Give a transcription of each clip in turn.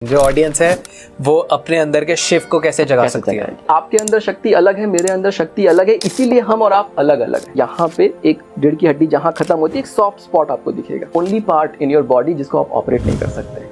जो ऑडियंस है वो अपने अंदर के शिव को कैसे जगा सकती है। आपके अंदर शक्ति अलग है, मेरे अंदर शक्ति अलग है, इसीलिए हम और आप अलग अलग हैं। यहाँ पे एक रीढ़ की हड्डी जहाँ खत्म होती है, एक सॉफ्ट स्पॉट आपको दिखेगा। Only part in your body जिसको आप ऑपरेट नहीं कर सकते।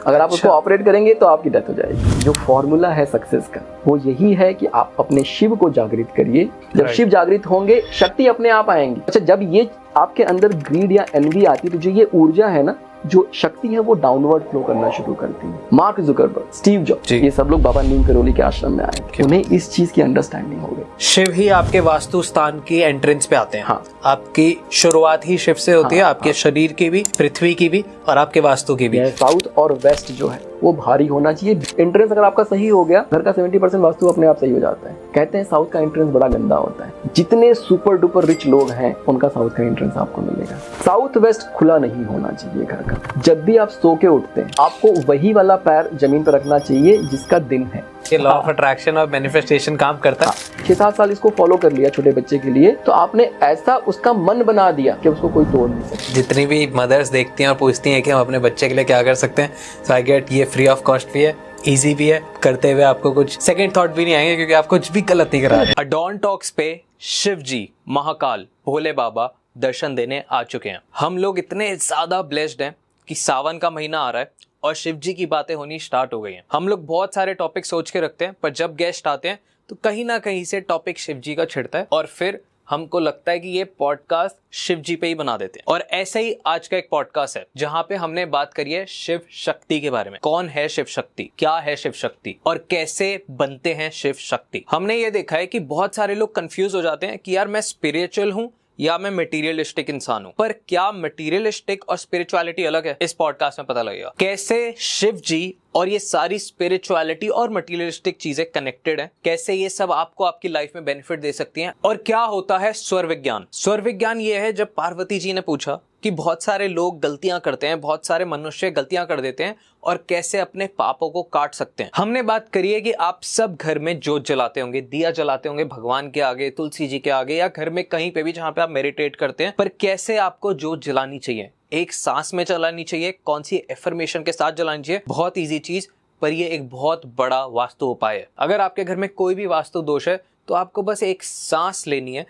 अगर आप उसको ऑपरेट करेंगे तो आपकी डेथ हो जाएगी। जो फॉर्मूला है सक्सेस का वो यही है कि आप अपने शिव को जागृत करिए। जब शिव जागृत होंगे शक्ति अपने आप आएंगी। अच्छा, जब ये आपके अंदर ग्रीड या एनवी आती है तो जो ये ऊर्जा है ना, जो शक्ति है वो डाउनवर्ड फ्लो करना शुरू करती है। मार्क जुकरबर्ग, स्टीव जॉब्स, ये सब लोग बाबा नीम करोली के आश्रम में आए, उन्हें इस चीज की अंडरस्टैंडिंग हो गई। शिव ही आपके वास्तु स्थान की एंट्रेंस पे आते हैं। हाँ। आपकी शुरुआत ही शिव से होती है, आपके शरीर की भी, पृथ्वी की भी और आपके वास्तु की भी। साउथ और वेस्ट जो है वो भारी होना चाहिए। एंट्रेंस अगर आपका सही हो गया, घर का 70% वास्तु अपने आप सही हो जाता है। कहते हैं साउथ का एंट्रेंस बड़ा गंदा होता है। जितने सुपर डुपर रिच लोग हैं उनका साउथ का एंट्रेंस आपको मिलेगा। साउथ वेस्ट खुला नहीं होना चाहिए घर का। जब भी आप सो के उठते हैं आपको वही वाला पैर जमीन पर रखना चाहिए जिसका दिन है। ये लॉ ऑफ अट्रैक्शन और मैनिफेस्टेशन काम करता है। 6-7 साल इसको फॉलो कर लिया छोटे बच्चे के लिए, तो आपने ऐसा उसका मन बना दिया कि उसको कोई तोड़ नहीं सकता। जितनी भी मदर्स देखती हैं और पूछती हैं कि हम अपने बच्चे के लिए क्या कर सकते हैं, सो आई गेट ये फ्री ऑफ कॉस्ट भी है, इजी भी है, करते हुए आपको कुछ सेकंड थॉट भी नहीं आएंगे क्योंकि आप कुछ भी गलत नहीं करा रहे। अडॉन टॉक्स पे शिव जी, महाकाल, भोले बाबा दर्शन देने आ चुके हैं। हम लोग इतने ज्यादा ब्लेस्ड हैं कि सावन का महीना आ रहा है और शिव जी की बातें होनी स्टार्ट हो गई हैं। हम लोग बहुत सारे टॉपिक सोच के रखते हैं, पर जब गेस्ट आते हैं तो कहीं ना कहीं से टॉपिक शिव जी का छिड़ता है और फिर हमको लगता है कि ये पॉडकास्ट शिव जी पे ही बना देते हैं। और ऐसे ही आज का एक पॉडकास्ट है जहां पे हमने बात करी है शिव शक्ति के बारे में। कौन है शिव शक्ति, क्या है शिव शक्ति और कैसे बनते हैं शिव शक्ति। हमने ये देखा है कि बहुत सारे लोग कंफ्यूज हो जाते हैं कि यार मैं स्पिरिचुअल हूं या मैं मटेरियलिस्टिक इंसान हूं। पर क्या मटेरियलिस्टिक और स्पिरिचुअलिटी अलग है, इस पॉडकास्ट में पता लगेगा। कैसे शिव जी और ये सारी स्पिरिचुअलिटी और मटेरियलिस्टिक चीजें कनेक्टेड हैं, कैसे ये सब आपको आपकी लाइफ में बेनिफिट दे सकती हैं। और क्या होता है स्वर विज्ञान। स्वर विज्ञान ये है, जब पार्वती जी ने पूछा कि बहुत सारे लोग गलतियां करते हैं, बहुत सारे मनुष्य गलतियां कर देते हैं और कैसे अपने पापों को काट सकते हैं। हमने बात करी है कि आप सब घर में जोत जलाते होंगे, दिया जलाते होंगे भगवान के आगे, तुलसी जी के आगे या घर में कहीं पे भी जहां पे आप मेडिटेट करते हैं। पर कैसे आपको जोत जलानी चाहिए, एक सांस में जलानी चाहिए, कौन सी एफर्मेशन के साथ जलानी चाहिए, बहुत इजी चीज, पर ये एक बहुत बड़ा वास्तु उपाय है। अगर आपके घर में कोई भी वास्तु दोष है तो आपको बस एक सांस लेनी है।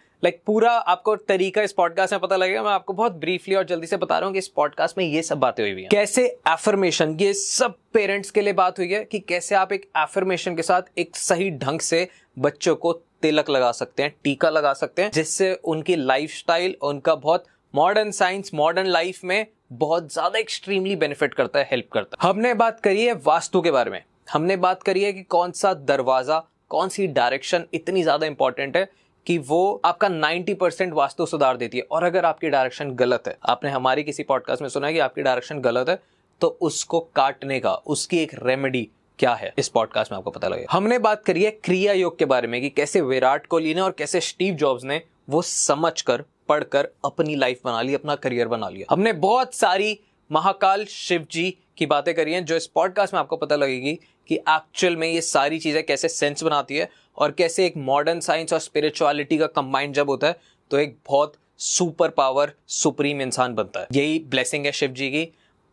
पूरा आपको तरीका इस पॉडकास्ट में पता लगेगा। मैं आपको बहुत ब्रीफली और जल्दी से बता रहा हूँ कि इस पॉडकास्ट में ये सब बातें हुई हैं। कैसे एफर्मेशन, ये सब पेरेंट्स के लिए बात हुई है कि कैसे आप एक एफर्मेशन के साथ एक सही ढंग से बच्चों को तिलक लगा सकते हैं, टीका लगा सकते हैं, जिससे उनकी लाइफस्टाइल, उनका बहुत मॉडर्न साइंस, मॉडर्न लाइफ में बहुत ज्यादा एक्सट्रीमली बेनिफिट करता है, हेल्प करता है। हमने बात करी है वास्तु के बारे में। हमने बात करी है कि कौन सा दरवाजा, कौन सी डायरेक्शन इतनी ज्यादा इंपॉर्टेंट है कि वो आपका 90% वास्तु सुधार देती है। और अगर आपकी डायरेक्शन गलत है, आपने हमारी किसी पॉडकास्ट में सुना है कि आपकी डायरेक्शन गलत है, तो उसको काटने का, उसकी एक रेमेडी क्या है, इस पॉडकास्ट में आपको पता लगेगा। हमने बात करी है क्रिया योग के बारे में कि कैसे विराट कोहली ने और कैसे स्टीव जॉब्स ने वो समझकर, पढ़कर अपनी लाइफ बना ली, अपना करियर बना लिया। हमने बहुत सारी महाकाल शिव जी की बातें करी हैं जो इस पॉडकास्ट में आपको पता लगेगी कि एक्चुअल में ये सारी चीजें कैसे सेंस बनाती है और कैसे एक मॉडर्न साइंस और स्पिरिचुअलिटी का कंबाइंड जब होता है तो एक बहुत सुपर पावर, सुप्रीम इंसान बनता है। यही ब्लेसिंग है शिव जी की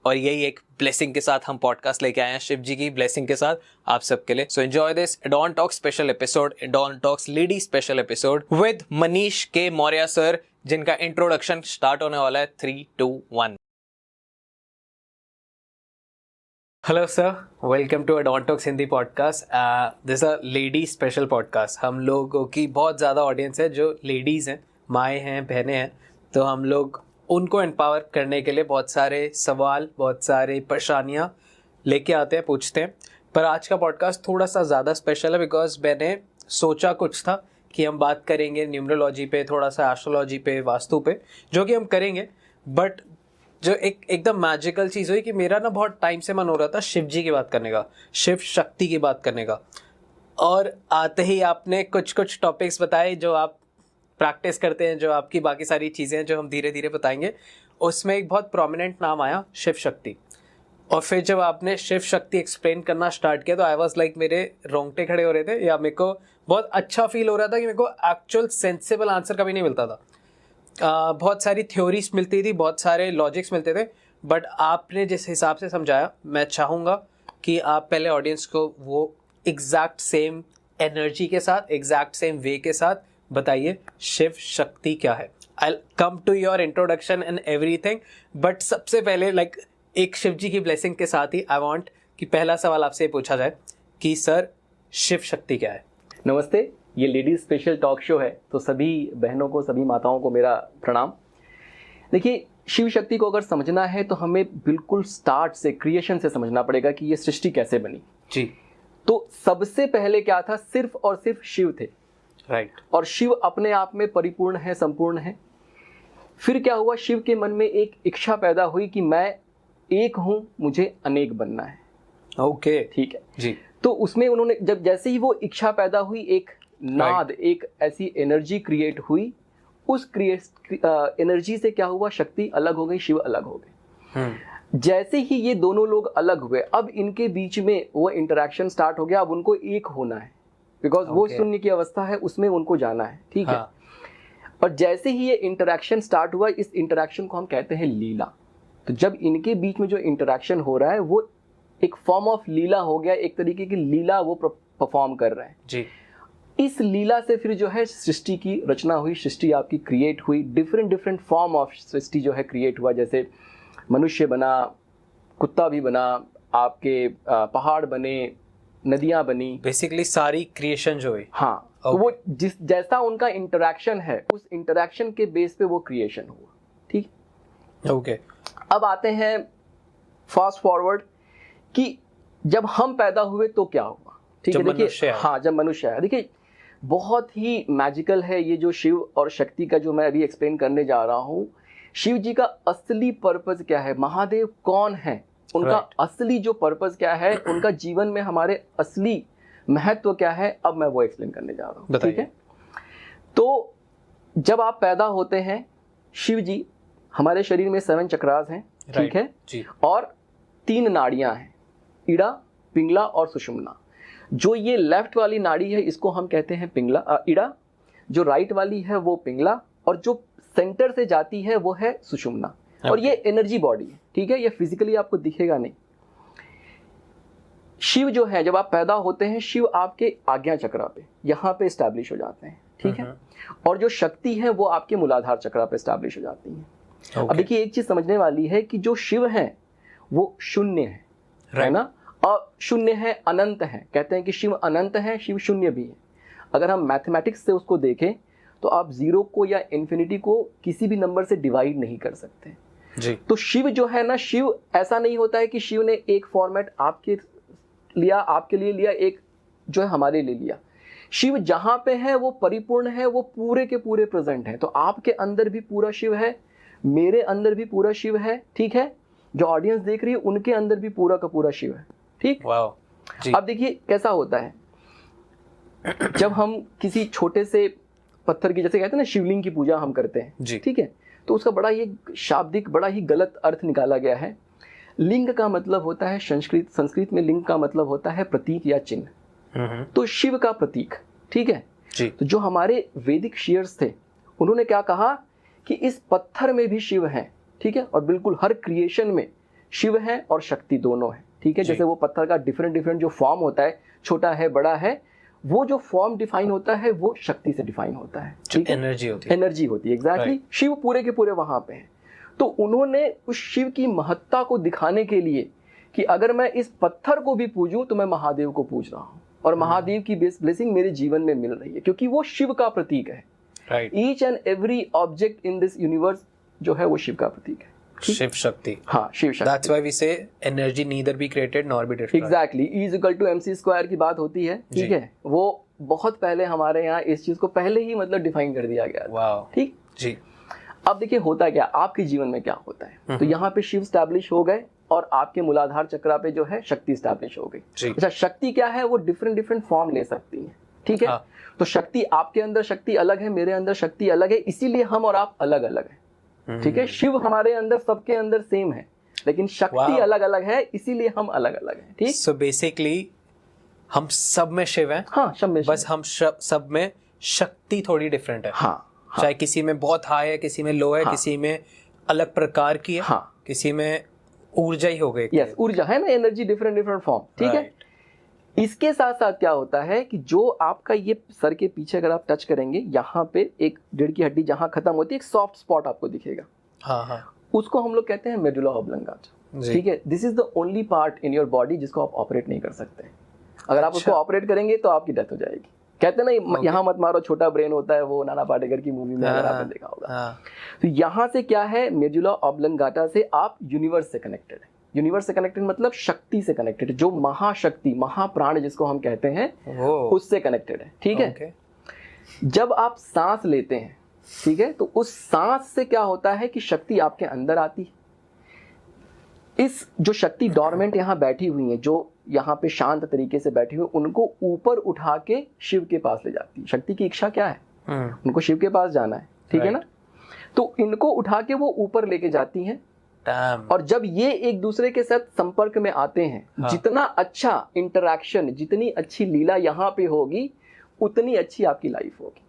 और यही एक ब्लेसिंग के साथ हम पॉडकास्ट लेके आए हैं, शिव जी की ब्लेसिंग के साथ आप सबके लिए। So enjoy this addon talks special episode, addon talks lady special episode with Manish K Maurya sir, जिनका इंट्रोडक्शन स्टार्ट होने वाला है 3, 2, 1। Hello sir, welcome to addon talks Hindi podcast. This a lady special podcast. हम लोगों की बहुत ज़्यादा ऑडियंस है जो लेडीज़ हैं, माएँ हैं, बहनें हैं, तो हम लोग उनको एम्पावर करने के लिए बहुत सारे सवाल, बहुत सारी परेशानियाँ लेके आते हैं, पूछते हैं। पर आज का पॉडकास्ट थोड़ा सा ज़्यादा स्पेशल है बिकॉज मैंने सोचा कुछ था कि हम बात करेंगे न्यूमरोलॉजी पे, थोड़ा सा एस्ट्रोलॉजी पे, वास्तु पे, जो कि हम करेंगे। बट जो एकदम मैजिकल चीज़ हुई कि मेरा ना बहुत टाइम से मन हो रहा था शिव जी की बात करने का, शिव शक्ति की बात करने का। और आते ही आपने कुछ कुछ टॉपिक्स बताए जो आप प्रैक्टिस करते हैं, जो आपकी बाकी सारी चीज़ें हैं जो हम धीरे धीरे बताएंगे। उसमें एक बहुत प्रोमिनेंट नाम आया शिव शक्ति। और फिर जब आपने शिव शक्ति एक्सप्लेन करना स्टार्ट किया तो आई वॉज लाइक, मेरे रोंगटे खड़े हो रहे थे या मेरे को बहुत अच्छा फील हो रहा था कि मेरे को एक्चुअल सेंसिबल आंसर कभी नहीं मिलता था। बहुत सारी थ्योरीज मिलती थी, बहुत सारे लॉजिक्स मिलते थे, बट आपने जिस हिसाब से समझाया, मैं चाहूँगा कि आप पहले ऑडियंस को वो एग्जैक्ट सेम एनर्जी के साथ, एग्जैक्ट सेम वे के साथ बताइए शिव शक्ति क्या है। I'll come to your introduction and everything, but सबसे पहले like एक शिव जी की ब्लेसिंग के साथ ही आई वांट कि पहला सवाल आपसे पूछा जाए कि सर शिव शक्ति क्या है। नमस्ते, ये लेडीज स्पेशल टॉक शो है, तो सभी बहनों को, सभी माताओं को मेरा प्रणाम। देखिए, शिव शक्ति को अगर समझना है तो हमें बिल्कुल स्टार्ट से, क्रिएशन से समझना पड़ेगा कि ये सृष्टि कैसे बनी जी। तो सबसे पहले क्या था, सिर्फ और सिर्फ शिव थे, राइट। और शिव अपने आप में परिपूर्ण है, संपूर्ण है। फिर क्या हुआ, शिव के मन में एक इच्छा पैदा हुई कि मैं एक हूं, मुझे अनेक बनना है। ओके, ठीक है जी। तो उसमें उन्होंने जब जैसे ही वो इच्छा पैदा हुई, एक नाद, एक ऐसी एनर्जी क्रिएट हुई, उस एनर्जी से क्या हुआ, शक्ति अलग हो गई, शिव अलग हो गए। जैसे ही ये दोनों लोग अलग हुए, अब इनके बीच में वो इंटरेक्शन स्टार्ट हो गया। अब उनको एक होना है, बिकॉज वो शून्य की अवस्था है, उसमें उनको जाना है। ठीक है। और जैसे ही ये इंटरेक्शन स्टार्ट हुआ, इस इंटरेक्शन को हम कहते हैं लीला। तो जब इनके बीच में जो इंटरेक्शन हो रहा है वो एक फॉर्म ऑफ लीला हो गया, एक तरीके की लीला वो परफॉर्म कर रहे हैं जी। इस लीला से फिर जो है सृष्टि की रचना हुई, सृष्टि आपकी क्रिएट हुई, डिफरेंट फॉर्म ऑफ सृष्टि जो है क्रिएट हुआ। जैसे मनुष्य बना, कुत्ता भी बना, आपके पहाड़ बने, नदियां बनी, बेसिकली सारी क्रिएशन जो है। हाँ। तो वो जिस जैसा उनका इंटरेक्शन है, उस इंटरेक्शन के बेस पे वो क्रिएशन हुआ। ठीक। ओके। अब आते हैं फास्ट फॉरवर्ड कि जब हम पैदा हुए तो क्या हुआ। ठीक है, देखिए, हाँ, जब मनुष्य है, देखिए बहुत ही मैजिकल है ये जो शिव और शक्ति का जो मैं अभी एक्सप्लेन करने जा रहा हूँ। शिव जी का असली पर्पस क्या है, महादेव कौन है, उनका असली जो पर्पस क्या है, उनका जीवन में हमारे असली महत्व क्या है, अब मैं वो एक्सप्लेन करने जा रहा हूँ। ठीक है। तो जब आप पैदा होते हैं, शिव जी, हमारे शरीर में 7 चक्रास हैं। ठीक है जी। और 3 नाड़ियां हैं, इड़ा, पिंगला और सुषुम्ना। जो ये लेफ्ट वाली नाड़ी है इसको हम कहते हैं पिंगला, इड़ा। जो राइट वाली है वो पिंगला, और जो सेंटर से जाती है वो है सुषुम्ना। और ये एनर्जी बॉडी है। ठीक है, ये फिजिकली आपको दिखेगा नहीं। शिव जो है, जब आप पैदा होते हैं, शिव आपके आज्ञा चक्रा पे यहाँ पे एस्टैब्लिश हो जाते हैं। ठीक है। और जो शक्ति है वो आपके मूलाधार चक्रा पे एस्टैब्लिश हो जाती है। अब देखिए, एक चीज समझने वाली है कि जो शिव है वो शून्य है ना, और शून्य है, अनंत है। कहते हैं कि शिव अनंत है, शिव शून्य भी है। अगर हम मैथमेटिक्स से उसको देखें तो आप 0 को या इन्फिनिटी को किसी भी नंबर से डिवाइड नहीं कर सकते जी। तो शिव जो है ना, शिव ऐसा नहीं होता है कि शिव ने एक फॉर्मेट आपके लिए लिया, एक जो है हमारे लिए लिया। शिव जहां पे है वो परिपूर्ण है, वो पूरे के पूरे प्रेजेंट है। तो आपके अंदर भी पूरा शिव है, मेरे अंदर भी पूरा शिव है। ठीक है। जो ऑडियंस देख रही है उनके अंदर भी पूरा का पूरा शिव है। ठीक। जी। अब देखिए कैसा होता है, जब हम किसी छोटे से पत्थर की, जैसे कहते हैं ना, शिवलिंग की पूजा हम करते हैं। ठीक है। तो उसका बड़ा ये शाब्दिक, बड़ा ही गलत अर्थ निकाला गया है। लिंग का मतलब होता है, संस्कृत में लिंग का मतलब होता है प्रतीक या चिन्ह। तो शिव का प्रतीक। ठीक है जी। तो जो हमारे वैदिक शीयर्स थे, उन्होंने क्या कहा कि इस पत्थर में भी शिव है। ठीक है। और बिल्कुल हर क्रिएशन में शिव है और शक्ति दोनों है। ठीक है। जैसे वो पत्थर का डिफरेंट जो फॉर्म होता है, छोटा है, बड़ा है, वो जो फॉर्म डिफाइन होता है वो शक्ति से डिफाइन होता है। ठीक है। एनर्जी होती है। एनर्जी होती है, एग्जैक्टली। शिव पूरे के पूरे वहां पे हैं। तो उन्होंने उस शिव की महत्ता को दिखाने के लिए कि अगर मैं इस पत्थर को भी पूजूं तो मैं महादेव को पूज रहा हूं, और महादेव की ब्लेसिंग मेरे जीवन में मिल रही है, क्योंकि वो शिव का प्रतीक है। Each and every object in this universe जो है वो शिव का प्रतीक है। शिव शक्ति। हाँ, Shiv Shakti. That's why we say energy neither be created nor be destroyed. Exactly, E=mc² की बात होती है। ठीक है। वो बहुत पहले हमारे यहाँ इस चीज को पहले ही मतलब डिफाइन कर दिया गया। वाओ। ठीक जी। अब देखिए होता क्या, आपके जीवन में क्या होता है। तो यहाँ पे शिव स्टैब्लिश हो गए और आपके मूलाधार चक्रा पे जो है शक्ति स्टैब्लिश हो गई। अच्छा, शक्ति क्या है, वो डिफरेंट फॉर्म ले सकती है। ठीक है। तो शक्ति, आपके अंदर शक्ति अलग है, मेरे अंदर शक्ति अलग है, इसीलिए हम और आप अलग अलग हैं। ठीक है। शिव हमारे अंदर, सबके अंदर सेम है, लेकिन शक्ति अलग अलग है, इसीलिए हम अलग अलग हैं। ठीक। सो बेसिकली हम सब में शिव हैं। हाँ, सब में, बस हम सब में शक्ति थोड़ी डिफरेंट है। हाँ। चाहे किसी में बहुत हाई है, किसी में लो है, किसी में अलग प्रकार की है, किसी में ऊर्जा ही हो गई। यस, ऊर्जा है ना, एनर्जी डिफरेंट फॉर्म, ठीक है। इसके साथ साथ क्या होता है कि जो आपका ये सर के पीछे अगर आप टच करेंगे, यहाँ पे एक रीढ़ की हड्डी जहाँ खत्म होती है, एक सॉफ्ट स्पॉट आपको दिखेगा। हाँ, उसको हम लोग कहते हैं मेडुला ऑब्लंगाटा, ठीक है। This is the only part in your body जिसको आप ऑपरेट नहीं कर सकते। अगर आप उसको ऑपरेट करेंगे तो आपकी डेथ हो जाएगी। कहते हैं ना, यहाँ मत मारो, छोटा ब्रेन होता है, वो नाना पाटेकर की मूवी में अगर आपने देखा होगा। तो यहाँ से क्या है, मेडुला ऑब्लंगाटा से आप यूनिवर्स से कनेक्टेड है। यूनिवर्स से कनेक्टेड मतलब शक्ति से कनेक्टेड, जो महाशक्ति, महाप्राण जिसको हम कहते हैं, उससे कनेक्टेड है, ठीक है। जब आप सांस लेते हैं, ठीक है, तो उस सांस से क्या होता है कि शक्ति आपके अंदर आती है। इस जो शक्ति डोरमेंट यहाँ बैठी हुई है, जो यहाँ पे शांत तरीके से बैठी हुई, उनको ऊपर उठा के शिव के पास ले जाती है। शक्ति की इच्छा क्या है, उनको शिव के पास जाना है, ठीक है ना। तो इनको उठा के वो ऊपर लेके जाती हैं। और जब ये एक दूसरे के साथ संपर्क में आते हैं, जितना अच्छा इंटरैक्शन, जितनी अच्छी लीला यहाँ पे होगी, उतनी अच्छी आपकी लाइफ होगी,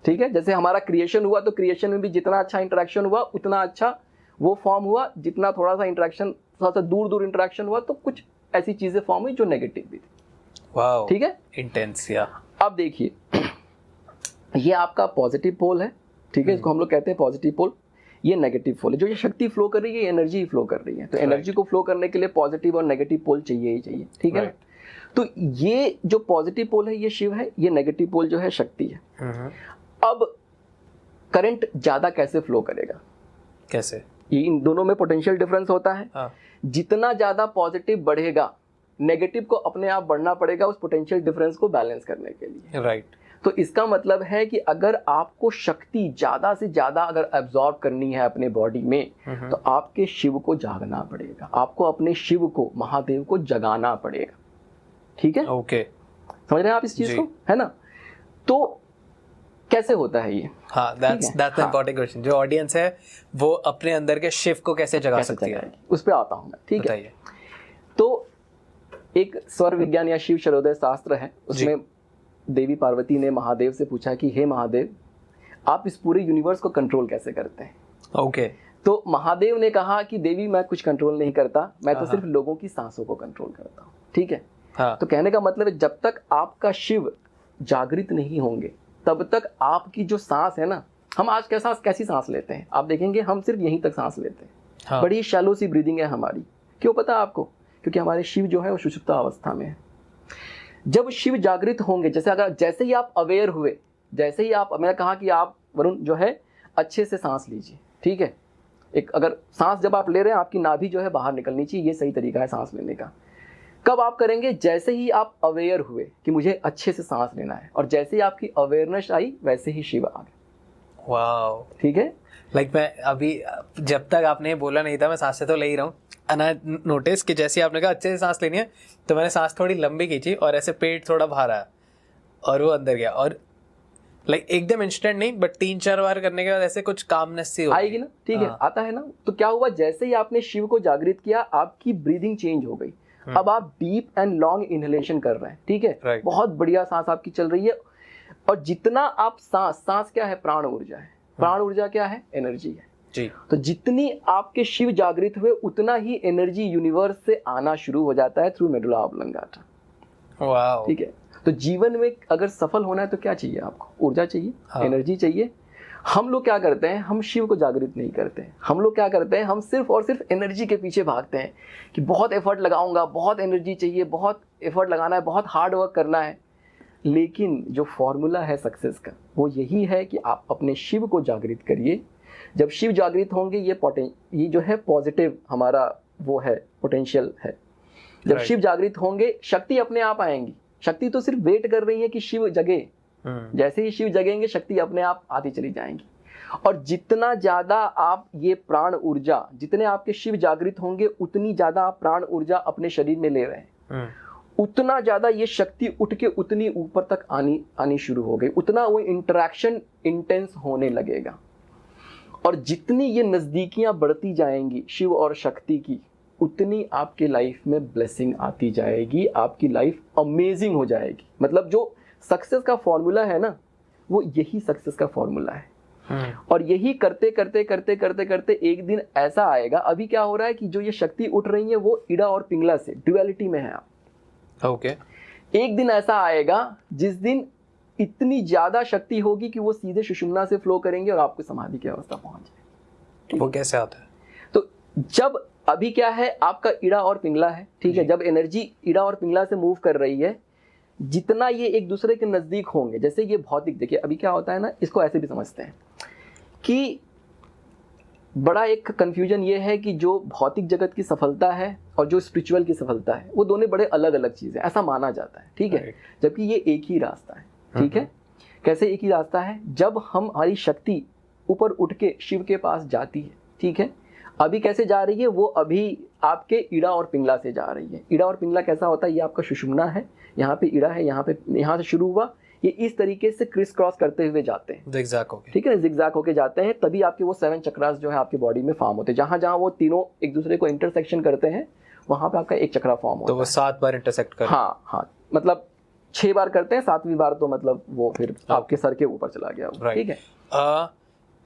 ठीक है। जैसे हमारा क्रिएशन हुआ, तो क्रिएशन में भी जितना अच्छा इंटरैक्शन हुआ उतना अच्छा वो फॉर्म हुआ। जितना थोड़ा सा इंटरैक्शन, थोड़ा सा दूर इंटरैक्शन हुआ, तो कुछ ऐसी चीजें फॉर्म हुई जो नेगेटिव भी थी। वाओ, ठीक है, इंटेंस। या अब देखिए, ये आपका पॉजिटिव पोल है, ठीक है, इसको हम लोग कहते हैं पॉजिटिव पोल। ये नेगेटिव पोल है। जो ये शक्ति फ्लो कर रही है, एनर्जी फ्लो कर रही है। तो एनर्जी को फ्लो करने के लिए पॉजिटिव और नेगेटिव पोल चाहिए ही चाहिए, ठीक है ना। तो ये जो पॉजिटिव पोल है ये शिव है, ये नेगेटिव पोल जो है शक्ति है। अब करंट ज्यादा कैसे फ्लो करेगा, कैसे, ये इन दोनों में पोटेंशियल डिफरेंस होता है। जितना ज्यादा पॉजिटिव बढ़ेगा, नेगेटिव को अपने आप बढ़ना पड़ेगा उस पोटेंशियल डिफरेंस को बैलेंस करने के लिए, राइट। तो इसका मतलब है कि अगर आपको शक्ति ज्यादा से ज्यादा अगर एब्जॉर्ब करनी है अपने बॉडी में, तो आपके शिव को जागना पड़ेगा, आपको अपने शिव को, महादेव को जगाना पड़ेगा, ठीक है। ओके, समझ रहे हैं आप इस चीज को, है ना। तो कैसे होता है ये, हाँ, दैट्स इंपॉर्टेंट क्वेश्चन। जो ऑडियंस है वो अपने अंदर के शिव को कैसे जगा सकती है, उस पे आता हूं मैं, ठीक है। तो एक स्वर विज्ञान या शिव शरोदय शास्त्र है, उसमें देवी पार्वती ने महादेव से पूछा कि हे महादेव, आप इस पूरे यूनिवर्स को कंट्रोल कैसे करते हैं। ओके। तो महादेव ने कहा कि देवी, मैं कुछ कंट्रोल नहीं करता, मैं तो सिर्फ लोगों की सांसों को कंट्रोल करता हूँ, ठीक है। तो कहने का मतलब है, जब तक आपका शिव जागृत नहीं होंगे, तब तक आपकी जो सांस है ना, हम आज कैसी सांस लेते हैं, आप देखेंगे हम सिर्फ यहीं तक सांस लेते हैं। बड़ी शैलो सी ब्रीदिंग है हमारी। क्यों पता है आपको? क्योंकि हमारे शिव जो है वो सुषुप्त अवस्था में है। जब शिव जागृत होंगे, जैसे ही आप अवेयर हुए, जैसे ही आप, मैंने कहा कि आप वरुण जो है अच्छे से सांस लीजिए, ठीक है। एक अगर सांस जब आप ले रहे हैं, आपकी नाभि जो है बाहर निकलनी चाहिए, ये सही तरीका है सांस लेने का। कब आप करेंगे? जैसे ही आप अवेयर हुए कि मुझे अच्छे से सांस लेना है, और जैसे ही आपकी अवेयरनेस आई, वैसे ही शिव आ गए। वाओ, ठीक है। लाइक मैं अभी, जब तक आपने बोला नहीं था, मैं सांसें तो ले ही रहा हूँ, एंड आई नोटिस कि जैसे आपने कहा अच्छे से सांस लेनी है, तो मैंने सांस थोड़ी लंबी खींची और ऐसे पेट थोड़ा बाहर आया और वो अंदर गया, और लाइक एकदम इंस्टेंट नहीं, बट 3-4 बार करने के बाद ऐसे कुछ कामनेस सी आएगी ना, ठीक है, आता है ना। तो क्या हुआ, जैसे ही आपने शिव को जागृत किया, आपकी ब्रीदिंग चेंज हो गई। अब आप डीप एंड लॉन्ग इनहेलेशन कर रहे हैं, ठीक है, बहुत बढ़िया सांस आपकी चल रही है। और जितना आप सांस क्या है? प्राण ऊर्जा है। प्राण ऊर्जा क्या है? एनर्जी है जी। तो जितनी आपके शिव जागृत हुए, उतना ही एनर्जी यूनिवर्स से आना शुरू हो जाता है थ्रू मेडुला ऑब्लंगाटा। वाओ, ठीक है। तो जीवन में अगर सफल होना है तो क्या चाहिए आपको? ऊर्जा चाहिए, एनर्जी चाहिए। हम लोग क्या करते हैं? हम शिव को जागृत नहीं करते हैं। हम लोग क्या करते हैं? हम सिर्फ और सिर्फ एनर्जी के पीछे भागते हैं कि बहुत एफर्ट लगाऊंगा, बहुत एनर्जी चाहिए, बहुत एफर्ट लगाना है, बहुत हार्ड वर्क करना है। लेकिन जो फॉर्मूला है सक्सेस का, वो यही है कि आप अपने शिव को जागृत करिए। जब शिव जागृत होंगे, ये जो है पॉजिटिव हमारा वो है, पोटेंशियल है। जब शिव जागृत होंगे, शक्ति अपने आप आएंगी। शक्ति तो सिर्फ वेट कर रही है कि शिव जगे। जैसे ही शिव जगेंगे, शक्ति अपने आप आती चली जाएंगी। और जितना ज्यादा आप ये प्राण ऊर्जा, जितने आपके शिव जागृत होंगे, उतनी ज्यादा आप प्राण ऊर्जा अपने शरीर में ले रहे हैं, उतना ज्यादा ये शक्ति उठ के उतनी ऊपर तक आनी शुरू हो गई, उतना वो इंटरेक्शन इंटेंस होने लगेगा। और जितनी ये नजदीकियां बढ़ती जाएंगी शिव और शक्ति की, उतनी आपके लाइफ में ब्लेसिंग आती जाएगी, आपकी लाइफ अमेजिंग हो जाएगी। मतलब जो सक्सेस का फॉर्मूला है ना, वो यही सक्सेस का फॉर्मूला है। और यही करते करते करते करते करते एक दिन ऐसा आएगा, अभी क्या हो रहा है कि जो ये शक्ति उठ रही है वो इड़ा और पिंगला से ड्युअलिटी में है आप। ओके। एक दिन ऐसा आएगा जिस दिन इतनी ज्यादा शक्ति होगी कि वो सीधे सुषुम्ना से फ्लो करेंगे और आपको समाधि की अवस्था पहुंच जाए। वो कैसे आता है? तो जब अभी क्या है, आपका इड़ा और पिंगला है, ठीक है, जब एनर्जी इड़ा और पिंगला से मूव कर रही है, जितना ये एक दूसरे के नजदीक होंगे, जैसे ये भौतिक, देखिए अभी क्या होता है ना, इसको ऐसे भी समझते हैं कि बड़ा एक कंफ्यूजन ये है कि जो भौतिक जगत की सफलता है और जो स्पिरिचुअल की सफलता है वो दोनों बड़े अलग अलग चीजें, ऐसा माना जाता है, ठीक है, जबकि ये एक ही रास्ता है, ठीक है। कैसे एक ही रास्ता है? जब हमारी शक्ति ऊपर उठ के शिव के पास जाती है, ठीक है, अभी कैसे जा रही है वो, अभी आपके इड़ा और पिंगला से जा रही है। इड़ा और पिंगला कैसा होता है, ये आपका सुषुम्ना है, यहाँ पे इड़ा है, यहाँ से शुरू हुआ, ये इस तरीके से क्रिस क्रॉस करते हुए जाते हैं, जिगजैग होके, ठीक है, जिगजैग होके जाते हैं, तभी आपके वो 7 चक्रास जो है आपकी बॉडी में फॉर्म होते हैं। जहां जहां वो तीनों एक दूसरे को इंटरसेक्शन करते हैं वहां पे आपका एक चक्रा फॉर्म होता है। तो वो 7 बार इंटरसेक्ट कर, हाँ, मतलब 6 बार करते हैं, 7वीं बार तो मतलब वो फिर आपके सर के ऊपर चला गया, ठीक है।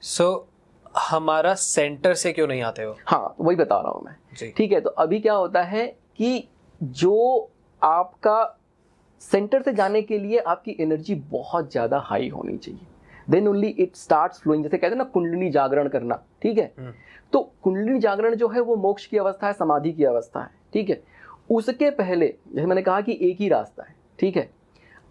सो हमारा सेंटर से क्यों नहीं आते हो? हाँ, वही बता रहा हूं मैं, ठीक है। तो अभी क्या होता है कि जो आपका सेंटर से जाने के लिए आपकी एनर्जी बहुत ज्यादा हाई होनी चाहिए, then only it starts flowing. जैसे कहते हैं ना कुंडलिनी जागरण करना, ठीक है, तो कुंडलिनी जागरण जो है वो मोक्ष की अवस्था है, समाधि की अवस्था है, ठीक है। उसके पहले जैसे मैंने कहा कि एक ही रास्ता है, ठीक है।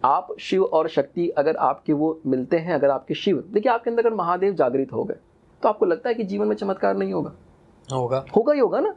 आप शिव और शक्ति अगर आपके वो मिलते हैं, अगर आपके शिव, देखिए आपके अंदर अगर महादेव जागृत हो गए तो आपको लगता है कि जीवन में चमत्कार नहीं होगा? होगा ही होगा ना।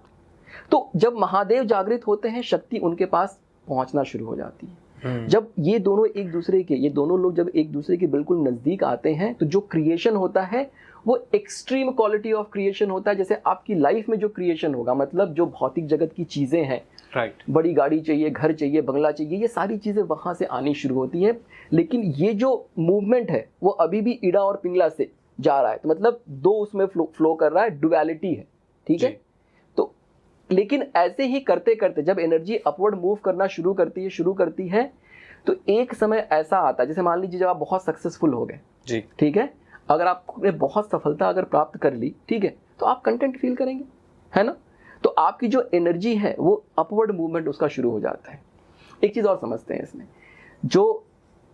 तो जब महादेव जागृत होते हैं, शक्ति उनके पास पहुंचना शुरू हो जाती है। जब ये दोनों एक दूसरे के, ये दोनों लोग जब एक दूसरे के बिल्कुल नजदीक आते हैं तो जो क्रिएशन होता है वो एक्सट्रीम क्वालिटी ऑफ क्रिएशन होता है। जैसे आपकी लाइफ में जो क्रिएशन होगा, मतलब जो भौतिक जगत की चीजें हैं, राइट, बड़ी गाड़ी चाहिए, घर चाहिए, बंगला चाहिए, ये सारी चीजें वहां से आनी शुरू होती है। लेकिन ये जो मूवमेंट है वो अभी भी इड़ा और पिंगला से जा रहा है, तो मतलब दो उसमें फ्लो कर रहा है, डुअलिटी है, ठीक है। तो लेकिन ऐसे ही करते करते जब एनर्जी अपवर्ड मूव करना शुरू करती है तो एक समय ऐसा आता है, जैसे मान लीजिए जब आप बहुत सक्सेसफुल हो गए, जी, ठीक है, अगर आपने बहुत सफलता अगर प्राप्त कर ली, ठीक है, तो आप कंटेंट फील करेंगे, है ना। तो आपकी जो एनर्जी है वो अपवर्ड मूवमेंट उसका शुरू हो जाता है। एक चीज और समझते हैं इसमें, जो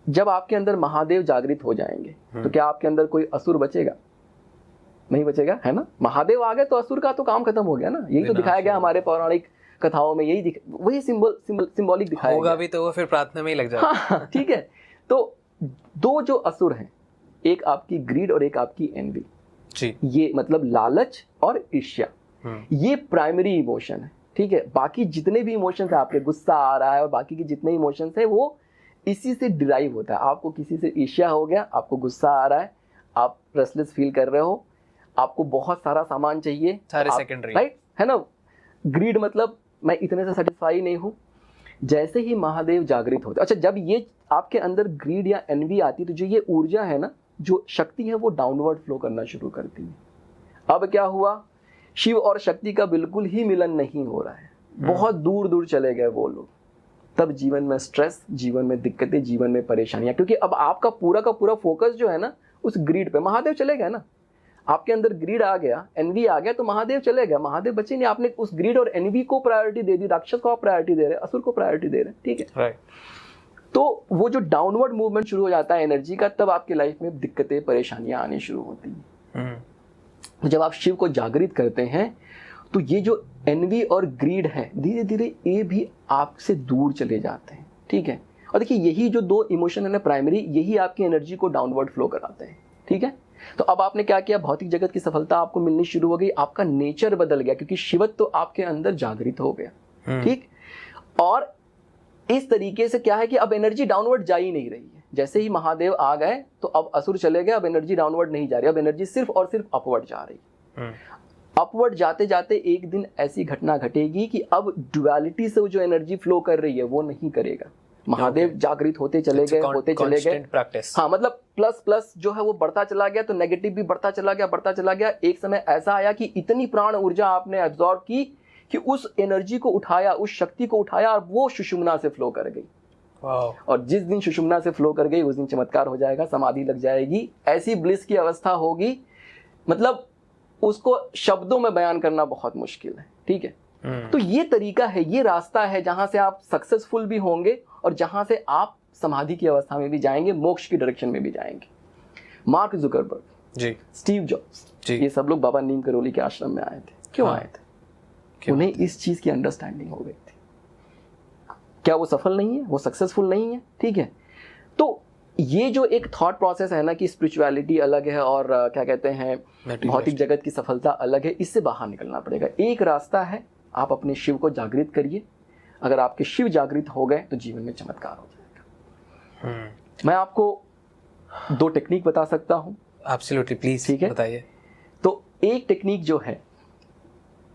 जब आपके अंदर महादेव जागृत हो जाएंगे तो क्या आपके अंदर कोई असुर बचेगा? नहीं बचेगा, है ना। महादेव आ गए तो असुर का तो काम खत्म हो गया ना। यही तो दिखाया गया हमारे पौराणिक कथाओं में, वही सिंबॉलिक दिखाया होगा भी तो वो फिर प्रार्थना में ही लग जाएगा। हाँ, ठीक है। तो दो जो असुर हैं, एक आपकी ग्रीड और एक आपकी एनवी, जी, ये मतलब लालच और ईर्ष्या, ये प्राइमरी इमोशन है, ठीक है। बाकी जितने भी इमोशंस है, आपके गुस्सा आ रहा है और बाकी के जितने इमोशंस है वो इसी से डिराइव होता है। आपको किसी से ईर्ष्या हो गया, आपको गुस्सा आ रहा है, आप रेस्टलेस फील कर रहे हो, आपको बहुत सारा सामान चाहिए, सारे सेकेंडरी, राइट, है ना। ग्रीड मतलब मैं इतने से सेटिस्फाई नहीं हूं। जैसे ही महादेव जागृत होते, अच्छा, जब ये आपके अंदर ग्रीड या एनवी आती है तो जो ये ऊर्जा है ना, जो शक्ति है, वो डाउनवर्ड फ्लो करना शुरू करती है। अब क्या हुआ, शिव और शक्ति का बिल्कुल ही मिलन नहीं हो रहा है, बहुत दूर दूर चले गए वो लोग। तब जीवन में स्ट्रेस, जीवन में दिक्कतें, जीवन में परेशानियां, क्योंकि अब आपका पूरा का पूरा फोकस जो है ना उस ग्रीड पे। महादेव चले गए ना, आपके अंदर ग्रीड आ गया, एनवी आ गया, तो महादेव चले गए, महादेव बचे नहीं। आपने उस ग्रीड और एनवी को प्रायोरिटी दे दी, राक्षस को आप प्रायोरिटी दे रहे, असुर को प्रायोरिटी दे रहे, ठीक है, राइट। तो वो जो डाउनवर्ड मूवमेंट शुरू हो जाता है एनर्जी का, तब आपकी लाइफ में दिक्कतें, परेशानियां आनी शुरू होती हैं। जब आप शिव को जागृत करते हैं तो ये जो एनवी और ग्रीड है, धीरे धीरे ये भी आपसे दूर चले जाते हैं, ठीक है। और देखिए यही जो दो इमोशन है ना प्राइमरी, यही आपकी एनर्जी को डाउनवर्ड फ्लो कराते हैं, ठीक है। तो अब आपने क्या किया, भौतिक जगत की सफलता आपको मिलनी शुरू हो गई, आपका नेचर बदल गया, क्योंकि शिवत्व तो आपके अंदर जागृत हो गया, ठीक। और इस तरीके से क्या है कि अब एनर्जी डाउनवर्ड जा ही नहीं रही है। जैसे ही महादेव आ गए तो अब असुर चले गए, अब एनर्जी डाउनवर्ड नहीं जा रही, अब एनर्जी सिर्फ और सिर्फ अपवर्ड जा रही है। अपवर्ड जाते जाते एक दिन ऐसी घटना घटेगी कि अब ड्युअलिटी से जो एनर्जी फ्लो कर रही है वो नहीं करेगा। महादेव जागृत होते चले गए, हाँ, मतलब प्लस प्लस जो है वो बढ़ता चला गया, तो नेगेटिव भी बढ़ता चला गया। एक समय ऐसा आया कि इतनी प्राण ऊर्जा आपने एब्जॉर्ब की कि उस एनर्जी को उठाया, उस शक्ति को उठाया और वो सुषुम्ना से फ्लो कर गई। और जिस दिन सुषुम्ना से फ्लो कर गई उस दिन चमत्कार हो जाएगा, समाधि लग जाएगी, ऐसी ब्लिस की अवस्था होगी, मतलब उसको शब्दों में बयान करना बहुत मुश्किल है। ठीक है, तो ये तरीका है, ये रास्ता है जहां से आप सक्सेसफुल भी होंगे और जहां से आप समाधि की अवस्था में भी जाएंगे, मोक्ष की डायरेक्शन में भी जाएंगे। मार्क जुकरबर्ग जी, स्टीव जॉब्स जी, ये सब लोग बाबा नीम करोली के आश्रम में आए थे। क्यों आए थे? उन्हें इस चीज की अंडरस्टैंडिंग हो गई थी। क्या वो सफल नहीं है? वो सक्सेसफुल नहीं है? ठीक है, तो ये जो एक थॉट प्रोसेस है ना कि स्पिरिचुअलिटी अलग है और क्या कहते हैं भौतिक जगत की सफलता अलग है, इससे बाहर निकलना पड़ेगा। एक रास्ता है, आप अपने शिव को जागृत करिए। अगर आपके शिव जागृत हो गए तो जीवन में चमत्कार हो जाएगा। मैं आपको 2 टेक्निक बता सकता हूं। एब्सोल्युटली, प्लीज, ठीक है, बताइए। तो एक टेक्निक जो है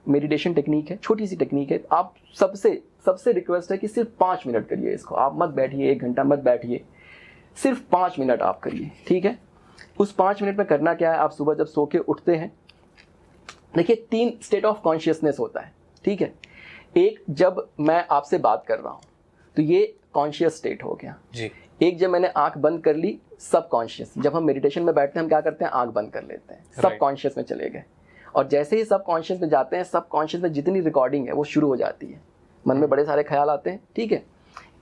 मेडिटेशन टेक्निक है, छोटी सी टेक्निक है। आप सबसे रिक्वेस्ट है कि सिर्फ 5 मिनट करिए इसको। आप मत बैठिए 1 घंटा, मत बैठिए, सिर्फ 5 मिनट आप करिए। ठीक है, उस 5 मिनट में करना क्या है, आप सुबह जब सो के उठते हैं, देखिए 3 स्टेट ऑफ कॉन्शियसनेस होता है। ठीक है, एक जब मैं आपसे बात कर रहा हूं तो ये कॉन्शियस स्टेट हो गया जी। एक जब मैंने आंख बंद कर ली, सब कॉन्शियस। जब हम मेडिटेशन में बैठते हैं हम क्या करते हैं, आंख बंद कर लेते हैं, सब कॉन्शियस में चले गए। और जैसे ही सब कॉन्शियस में जाते हैं, सब कॉन्शियस में जितनी रिकॉर्डिंग है वो शुरू हो जाती है। मन में बड़े सारे ख्याल आते हैं। ठीक है,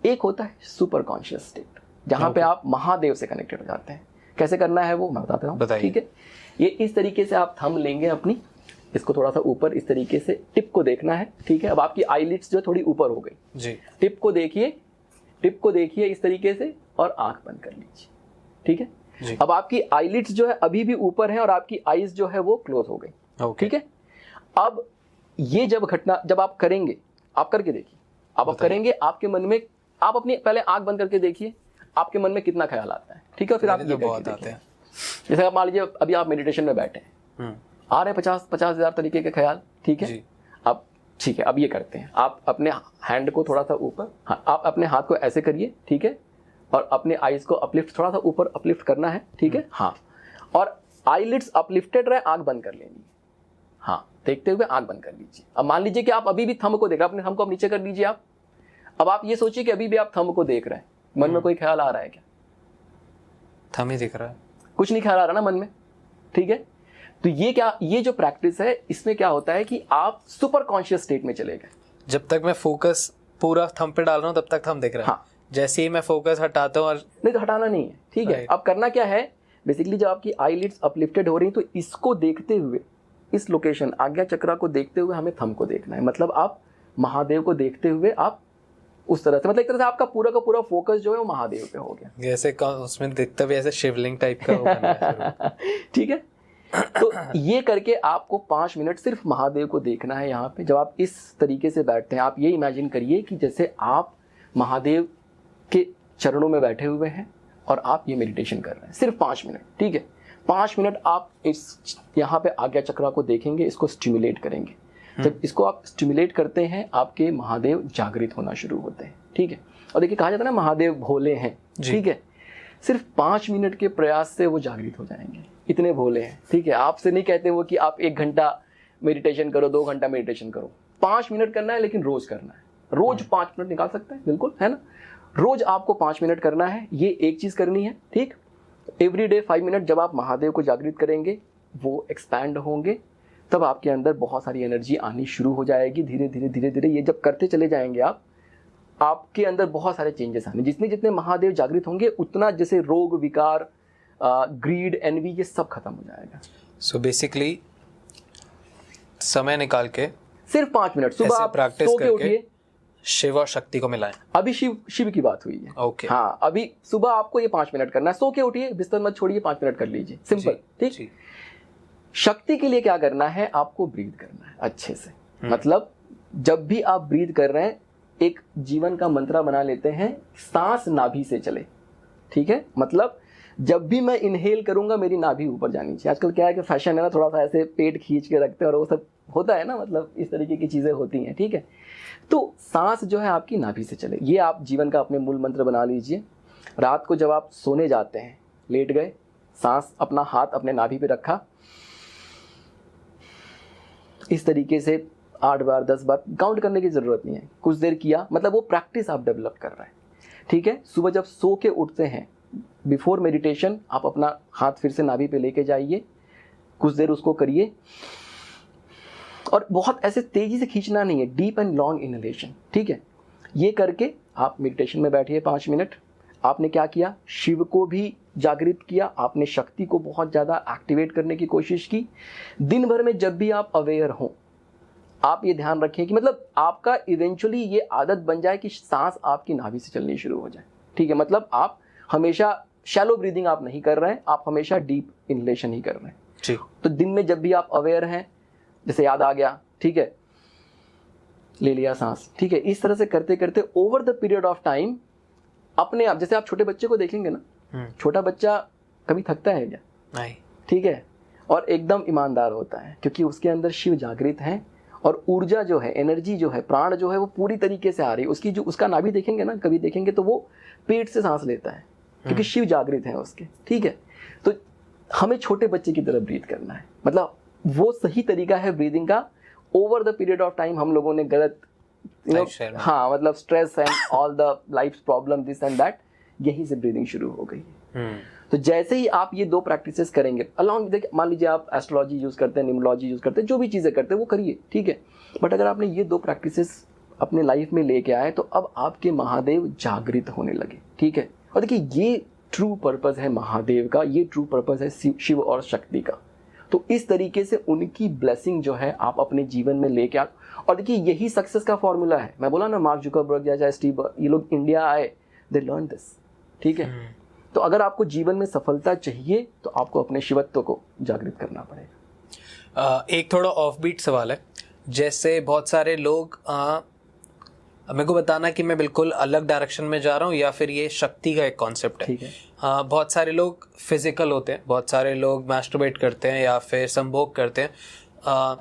एक होता है सुपर कॉन्शियस स्टेट, जहां पे आप महादेव से कनेक्टेड हो जाते हैं। कैसे करना है वो मैं बताता हूँ। ठीक है, ये इस तरीके से आप थंब लेंगे अपनी, इसको थोड़ा सा ऊपर इस तरीके से, टिप को देखना है। ठीक है, अब आपकी आईलिड्स जो थोड़ी ऊपर हो गई जी, टिप को देखिए इस तरीके से और आंख बंद कर लीजिए। ठीक है जी। अब आपकी आईलिड्स जो है अभी भी ऊपर है और आपकी आईज जो है वो क्लोज हो गई। ठीक है, अब ये जब आप करेंगे, आप करके देखिए, आप करेंगे, आपके मन में, आप अपनी पहले आंख बंद करके देखिए आपके मन में कितना ख्याल आता है। ठीक है, फिर आप ये बहुत आते हैं। जैसे आप मान लीजिए अभी आप मेडिटेशन में बैठे हैं, आ रहे 50,000 तरीके के ख्याल। ठीक है, अब ठीक है, अब ये करते हैं, आप अपने हैंड को थोड़ा सा ऊपर, आप अपने हाथ को ऐसे करिए। ठीक है, और अपने आईज को अपलिफ्ट, थोड़ा सा ऊपर अपलिफ्ट करना है। ठीक है, हाँ, और आईलिड्स अपलिफ्टेड रहे, आंख बंद कर लेनी है। हाँ, देखते हुए आंख बंद कर लीजिए। अब मान लीजिए कि आप अभी भी थंब को देख रहे हैं, अपने थंब को अब नीचे कर लीजिए आप। अब आप ये सोचिए कि अभी भी आप थंब को देख रहे हैं, मन में कोई ख्याल आ रहा है क्या? थंब ही दिख रहा है, कुछ नहीं ख्याल आ रहा ना मन में। ठीक है, तो ये जो प्रैक्टिस है, इसमें क्या होता है कि आप सुपर कॉन्शियस स्टेट में चले गए। जब तक मैं फोकस पूरा थंब पे डाल रहा हूँ तब तक थंब दिख रहा है। हाँ, जैसे ही मैं फोकस हटाता हूँ, और नहीं तो हटाना नहीं है। ठीक है, अब करना क्या है, बेसिकली जब आपकी आईलिड्स अपलिफ्टेड हो रही तो इसको देखते हुए, इस लोकेशन आज्ञा चक्रा को देखते हुए हमें थंब को देखना है। मतलब आप महादेव को देखते हुए आप उस तरह से, मतलब एक तरह से आपका पूरा का पूरा फोकस जो है वो महादेव पे हो गया। जैसे उसमें दिखता भी ऐसे शिवलिंग टाइप का होगा। ठीक है, तो ये करके आपको 5 मिनट सिर्फ महादेव को देखना है। यहाँ पे जब आप इस तरीके से बैठते हैं, आप ये इमेजिन करिए कि जैसे आप महादेव के चरणों में बैठे हुए हैं और आप ये मेडिटेशन कर रहे हैं, सिर्फ 5 मिनट। ठीक है, 5 मिनट आप इस यहाँ पे आज्ञा चक्रा को देखेंगे, इसको स्टिमुलेट करेंगे। जब इसको आप स्टिमुलेट करते हैं, आपके महादेव जागृत होना शुरू होते हैं। ठीक है, और देखिए कहा जाता है ना महादेव भोले हैं। ठीक है, सिर्फ 5 मिनट के प्रयास से वो जागृत हो जाएंगे, इतने भोले हैं। ठीक है, आपसे नहीं कहते वो कि आप 1 घंटा मेडिटेशन करो, 2 घंटा मेडिटेशन करो, 5 मिनट करना है, लेकिन रोज करना है। रोज 5 मिनट निकाल सकते हैं, बिल्कुल, है ना। रोज आपको 5 मिनट करना है, ये एक चीज करनी है। ठीक, एवरीडे 5 मिनट जब आप महादेव को जागृत करेंगे, वो एक्सपैंड होंगे, तब आपके अंदर बहुत सारी एनर्जी आनी शुरू हो जाएगी। धीरे धीरे धीरे धीरे ये जब करते चले जाएंगे आपके अंदर बहुत सारे चेंजेस आने। जितने महादेव जागृत होंगे, उतना जैसे रोग, विकार, ग्रीड, एनवी, ये सब खत्म हो जाएगा। सो बेसिकली समय निकाल के सिर्फ 5 मिनट सुबह आप प्रैक्टिस करके शिव और शक्ति को मिलाएं। अभी शिव की बात हुई है। ओके, हाँ, अभी सुबह आपको ये 5 मिनट करना है। सो के उठिए, बिस्तर मत छोड़िए, 5 मिनट कर लीजिए, सिंपल। ठीक, शक्ति के लिए क्या करना है, आपको ब्रीथ करना है अच्छे से। मतलब जब भी आप ब्रीथ कर रहे हैं, एक जीवन का मंत्र बना लेते हैं, सांस नाभि से चले। ठीक है, मतलब जब भी मैं इनहेल करूंगा मेरी नाभि ऊपर जानी चाहिए। आजकल क्या है कि फैशन है ना, थोड़ा सा ऐसे पेट खींच के रखते हैं और वो सब होता है ना, मतलब इस तरीके की चीजें होती हैं। ठीक है, तो सांस जो है आपकी नाभि से चले, ये आप जीवन का अपने मूल मंत्र बना लीजिए। रात को जब आप सोने जाते हैं, लेट गए, सांस, अपना हाथ अपने नाभि पे रखा, इस तरीके से 8 बार 10 बार, काउंट करने की जरूरत नहीं है, कुछ देर किया, मतलब वो प्रैक्टिस आप डेवलप कर रहे हैं। ठीक है। सुबह जब सो के उठते हैं, बिफोर मेडिटेशन आप अपना हाथ फिर से नाभि पे लेके जाइए, कुछ देर उसको करिए, और बहुत ऐसे तेजी से खींचना नहीं है, डीप एंड लॉन्ग इनहेलेशन, ठीक है। ये करके आप मेडिटेशन में बैठिए 5 मिनट। आपने क्या किया, शिव को भी जागृत किया, आपने शक्ति को बहुत ज़्यादा एक्टिवेट करने की कोशिश की। दिन भर में जब भी आप अवेयर हों, आप ये ध्यान रखें कि मतलब आपका इवेंचुअली ये आदत बन जाए कि सांस आपकी नाभि से चलनी शुरू हो जाए, ठीक है। मतलब आप हमेशा शैलो ब्रीदिंग आप नहीं कर रहे हैं, आप हमेशा डीप इनहेलेशन ही कर रहे हैं जी। तो दिन में जब भी आप अवेयर हैं, जैसे याद आ गया, ठीक है, ले लिया सांस, ठीक है। इस तरह से करते करते over the period of time अपने आप, जैसे आप छोटे बच्चे को देखेंगे ना, छोटा बच्चा कभी थकता है क्या? नहीं, ठीक है। और एकदम ईमानदार होता है क्योंकि उसके अंदर शिव जागृत हैं और ऊर्जा जो है, एनर्जी जो है, प्राण जो है वो पूरी तरीके से आ रही है। उसकी जो उसका नाभि देखेंगे ना, कभी देखेंगे तो वो पेट से सांस लेता है क्योंकि शिव जागृत है उसके, ठीक है। तो हमें छोटे बच्चे की तरह ब्रीथ करना है, मतलब वो सही तरीका है ब्रीदिंग का। Over the period of time हम लोगों ने गलत हाँ, मतलब stress and all the life problem this and that, यहीं से ब्रीदिंग शुरू हो गई है। तो जैसे ही आप ये 2 प्रैक्टिसेस करेंगे अलॉन्ग, देखिए मान लीजिए आप एस्ट्रोलॉजी यूज करते हैं, न्यूमरोलॉजी यूज करते हैं, जो भी चीजें करते हैं वो करिए, ठीक है। बट अगर आपने ये 2 प्रैक्टिसेस अपने लाइफ में लेके आए तो अब आपके महादेव जागृत होने लगे, ठीक है। और देखिए ये ट्रू पर्पस है महादेव का, ये ट्रू पर्पस है शिव और शक्ति का। तो इस तरीके से उनकी ब्लेसिंग जो है आप अपने जीवन में लेके आ, और देखिए यही सक्सेस का फॉर्मूला है। मैं बोला ना, मार्क जुकरबर्ग या चाहे स्टीव, ये लोग इंडिया आए, दे लर्न दिस, ठीक है। तो अगर आपको जीवन में सफलता चाहिए तो आपको अपने शिवत्व को जागृत करना पड़ेगा। एक थोड़ा ऑफ बीट सवाल है, जैसे बहुत सारे लोग मेरे को बताना कि मैं बिल्कुल अलग डायरेक्शन में जा रहा हूँ या फिर ये शक्ति का एक कॉन्सेप्ट है। ठीक है। बहुत सारे लोग फिजिकल होते हैं, बहुत सारे लोग मैस्टरबेट करते हैं या फिर संभोग करते हैं।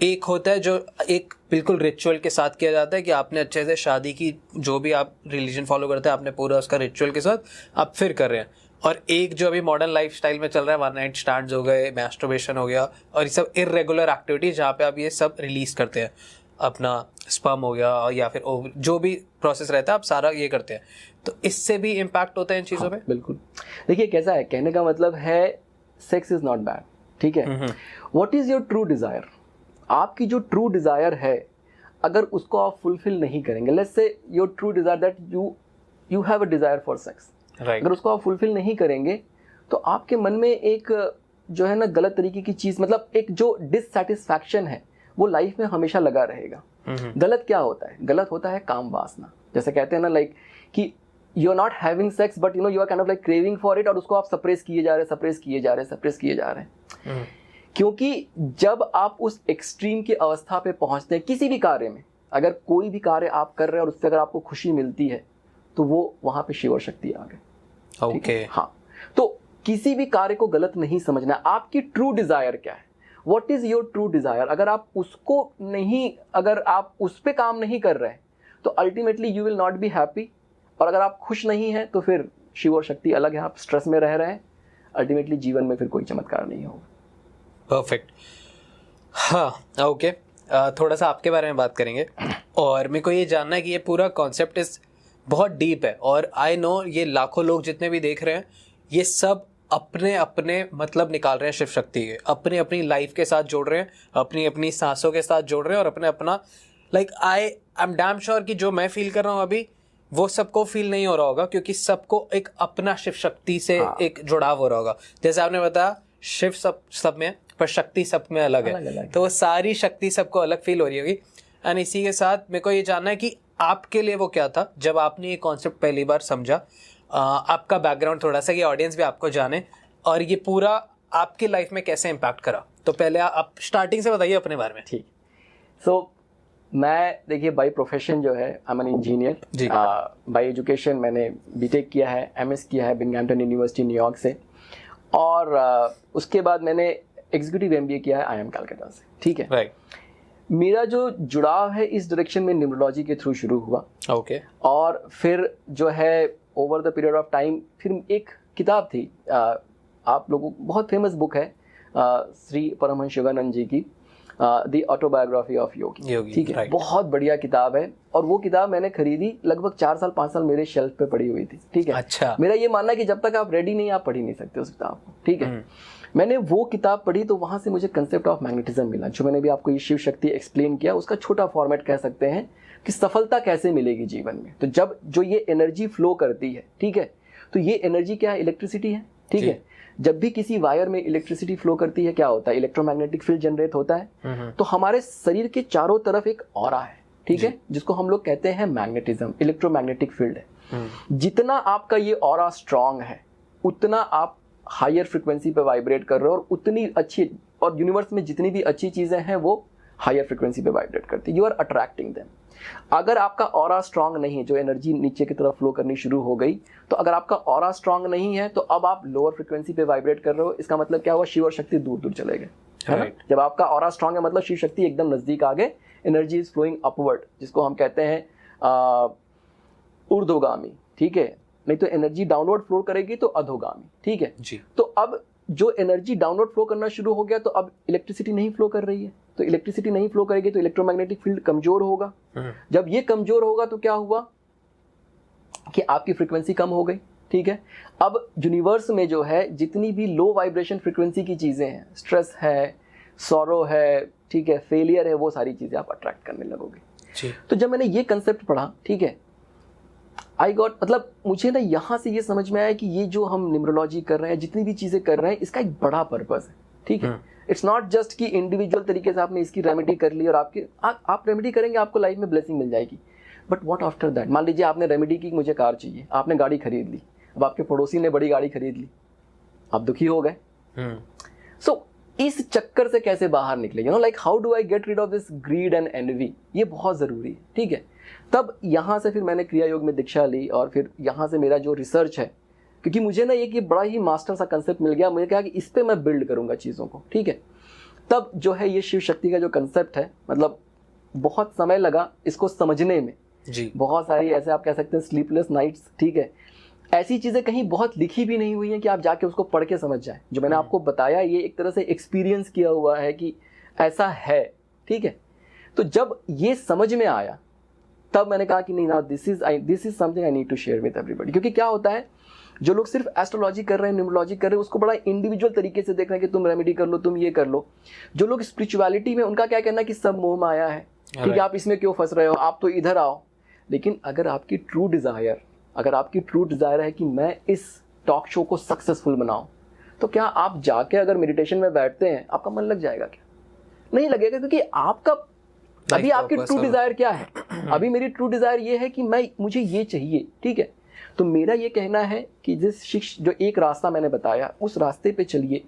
एक होता है जो एक बिल्कुल रिचुअल के साथ किया जाता है कि आपने अच्छे से शादी की, जो भी आप रिलीजन फॉलो करते हैं आपने पूरा उसका रिचुअल के साथ आप फिर कर रहे हैं। और एक जो अभी मॉडर्न लाइफस्टाइल में चल रहा है, 1 नाइट स्टैंड्स हो गए, मैस्टरबेशन हो गया, और ये सब इर्रेगुलर एक्टिविटीज जहाँ पे आप ये सब रिलीज करते हैं, अपना स्पर्म हो गया या फिर जो भी प्रोसेस रहता है आप सारा ये करते हैं, तो इससे भी इम्पैक्ट होता है इन चीज़ों पे? बिल्कुल। देखिए कैसा है, कहने का मतलब है सेक्स इज नॉट बैड, ठीक है। What is your true desire? आपकी जो ट्रू डिजायर है अगर उसको आप फुलफिल नहीं करेंगे, let's say your true desire that you have a desire for sex, अगर उसको आप फुलफिल नहीं करेंगे तो आपके मन में एक जो है ना गलत तरीके की चीज, मतलब एक जो डिससैटिस्फैक्शन है वो लाइफ में हमेशा लगा रहेगा। गलत क्या होता है? गलत होता है काम वासना। जैसे कहते हैं ना, लाइक कि you are not having sex but you are kind of like craving for it, और उसको आप सप्रेस किए जा रहे हैं। क्योंकि जब आप उस एक्सट्रीम की अवस्था पे पहुंचते हैं किसी भी कार्य में, अगर कोई भी कार्य आप कर रहे हैं और उससे अगर आपको खुशी मिलती है तो वो वहां पे शिव और शक्ति आ गए। ओके, हाँ। तो किसी भी कार्य को गलत नहीं समझना। आपकी ट्रू डिजायर क्या है? What is your true desire? अगर आप उसको नहीं, अगर आप उस पर काम नहीं कर रहे हैं तो ultimately you will not be happy. और अगर आप खुश नहीं हैं तो फिर शिव और शक्ति अलग है, आप स्ट्रेस में रह रहे हैं, अल्टीमेटली जीवन में फिर कोई चमत्कार नहीं होगा। परफेक्ट। हाँ, ओके। थोड़ा सा आपके बारे में बात करेंगे, और मेरे को ये जानना है कि ये पूरा कॉन्सेप्ट इस बहुत डीप है, और आई नो ये लाखों लोग जितने भी देख रहे हैं ये सब अपने अपने मतलब निकाल रहे हैं शिव शक्ति के, अपनी अपनी लाइफ के साथ जोड़ रहे हैं, अपनी अपनी सांसों के साथ जोड़ रहे हैं, और अपने अपना like I am damn sure कि जो मैं फील कर रहा हूँ अभी वो सबको फील नहीं हो रहा होगा, क्योंकि सबको एक अपना शिव शक्ति से एक जुड़ाव हो रहा होगा। जैसे आपने बताया शिव सब में पर शक्ति सब में अलग है, तो वो सारी शक्ति सबको अलग फील हो रही होगी। एंड इसी के साथ मेरे को ये जानना है कि आपके लिए वो क्या था जब आपने ये कॉन्सेप्ट पहली बार समझा, आपका बैकग्राउंड थोड़ा सा, ये ऑडियंस भी आपको जाने, और ये पूरा आपकी लाइफ में कैसे इम्पैक्ट करा। तो पहले आप स्टार्टिंग से बताइए अपने बारे में। ठीक। सो मैं देखिए बाई प्रोफेशन जो है I am an engineer, by education मैंने बीटेक किया है, एमएस किया है बिंगहैम्पटन यूनिवर्सिटी न्यूयॉर्क से, और उसके बाद मैंने एग्जीक्यूटिव एमबीए किया है आईएम कलकत्ता से, ठीक है। राइट। मेरा जो जुड़ाव है इस डायरेक्शन में न्यूमरोलॉजी के थ्रू शुरू हुआ। ओके। और फिर जो है over the period of time फिर एक किताब थी, आप लोगों को बहुत फेमस बुक है, श्री परमहंस योगानंद जी की, द ऑटोबायोग्राफी ऑफ योगी, ठीक है, right. बहुत बढ़िया किताब है। और वो किताब मैंने खरीदी लगभग 4 साल 5 साल मेरे शेल्फ पे पड़ी हुई थी, ठीक है। अच्छा। मेरा ये मानना है कि जब तक आप रेडी नहीं आप पढ़ ही नहीं सकते उस किताब को, ठीक है। मैंने वो किताब पढ़ी तो वहां से मुझे कंसेप्ट ऑफ मैग्नेटिज्म मिला, जो मैंने भी आपको ये शिव शक्ति एक्सप्लेन किया, उसका छोटा फॉर्मेट कह सकते हैं कि सफलता कैसे मिलेगी जीवन में। तो जब जो ये एनर्जी फ्लो करती है, ठीक है, तो ये एनर्जी क्या है, इलेक्ट्रिसिटी है, ठीक है। जब भी किसी वायर में इलेक्ट्रिसिटी फ्लो करती है क्या होता है, इलेक्ट्रोमैग्नेटिक फील्ड जनरेट होता है। तो हमारे शरीर के चारों तरफ एक ऑरा है, ठीक है, जिसको हम लोग कहते हैं मैग्नेटिज्म, इलेक्ट्रोमैग्नेटिक फील्ड है। जितना आपका ये ऑरा स्ट्रांग है उतना आप हायर फ्रिक्वेंसी पे वाइब्रेट कर रहे हो, और उतनी अच्छी, और यूनिवर्स में जितनी भी अच्छी चीजें हैं वो हायर फ्रिक्वेंसी पे वाइब्रेट करती है। You are attracting them. अगर आपका ऑरा स्ट्रांग नहीं है, जो एनर्जी नीचे की तरफ फ्लो करनी शुरू हो गई, तो अगर आपका ऑरा स्ट्रांग नहीं है तो अब आप लोअर फ्रिक्वेंसी पे वाइब्रेट कर रहे हो। इसका मतलब क्या हुआ, शिव और शक्ति दूर दूर चले गए, है ना। जब आपका ऑरा स्ट्रांग है मतलब शिव शक्ति एकदम नजदीक आ गए, एनर्जी इज फ्लोइंग अपवर्ड, जिसको हम कहते हैं ऊर्ध्वगामी, ठीक है। नहीं तो एनर्जी डाउनवर्ड फ्लो करेगी तो अधोगामी, ठीक है जी। तो अब जो एनर्जी डाउनवर्ड फ्लो करना शुरू हो गया तो अब इलेक्ट्रिसिटी नहीं फ्लो कर रही है, तो इलेक्ट्रिसिटी नहीं फ्लो करेगी तो इलेक्ट्रोमैग्नेटिक फील्ड कमजोर होगा। जब ये कमजोर होगा तो क्या हुआ कि आपकी फ्रीक्वेंसी कम हो गई, ठीक है। अब यूनिवर्स में जो है जितनी भी लो वाइब्रेशन फ्रीक्वेंसी की चीजें हैं, स्ट्रेस है, सॉरो है, ठीक है, फेलियर है, वो सारी चीजें आप अट्रैक्ट करने लगोगे जी। तो जब मैंने ये कंसेप्ट पढ़ा, ठीक है, आई गॉट, मतलब मुझे ना यहाँ से ये समझ में आया कि ये जो हम न्यूमरोलॉजी कर रहे हैं, जितनी भी चीजें कर रहे हैं, इसका एक बड़ा पर्पस है, ठीक है। इट्स नॉट जस्ट कि इंडिविजुअल तरीके से आपने इसकी रेमेडी कर ली और आप रेमेडी करेंगे आपको लाइफ में ब्लेसिंग मिल जाएगी, बट व्हाट आफ्टर दैट। मान लीजिए आपने रेमेडी की, मुझे कार चाहिए, आपने गाड़ी खरीद ली, अब आपके पड़ोसी ने बड़ी गाड़ी खरीद ली, आप दुखी हो गए। सो इस चक्कर से कैसे बाहर निकले, you know, like how do I get rid of this greed and envy, ये बहुत जरूरी है, ठीक है। तब यहाँ से फिर मैंने क्रिया योग में दीक्षा ली, और फिर यहाँ से मेरा जो रिसर्च है, क्योंकि मुझे ना एक ये बड़ा ही मास्टर सा कंसेप्ट मिल गया, मुझे कहा कि इस पे मैं बिल्ड करूंगा चीज़ों को, ठीक है। तब जो है ये शिव शक्ति का जो कंसेप्ट है, मतलब बहुत समय लगा इसको समझने में जी। बहुत सारी ऐसे आप कह सकते हैं स्लीपलेस नाइट्स, ठीक है। ऐसी चीज़ें कहीं बहुत लिखी भी नहीं हुई हैं कि आप जाके उसको पढ़ के समझ जाए। जो मैंने आपको बताया ये एक तरह से एक्सपीरियंस किया हुआ है कि ऐसा है, ठीक है। तो जब ये समझ में आया तब मैंने कहा कि नहीं ना, this is something I need to share with everybody. क्योंकि क्या होता है, जो लोग सिर्फ एस्ट्रोलॉजी कर रहे हैं, न्यूमरोलॉजी कर रहे हैं, उसको बड़ा इंडिविजुअल तरीके से देख रहे हैं कि तुम रेमेडी कर लो, तुम ये कर लो। जो लोग स्पिरिचुअलिटी में, उनका क्या कहना है कि सब मोह माया है, ठीक है, आप इसमें क्यों फंस रहे हो, आप तो इधर आओ। लेकिन अगर आपकी ट्रू डिजायर है कि मैं इस टॉक शो को सक्सेसफुल बनाऊं, तो क्या आप जाके अगर मेडिटेशन में बैठते हैं आपका मन लग जाएगा क्या? नहीं लगेगा, क्योंकि आपका अभी आपकी ट्रू डिजायर क्या है? अभी मेरी ट्रू डिजायर ये है कि मुझे ये चाहिए, ठीक है। तो मेरा ये कहना है कि जो एक रास्ता मैंने बताया उस रास्ते पे चलिए,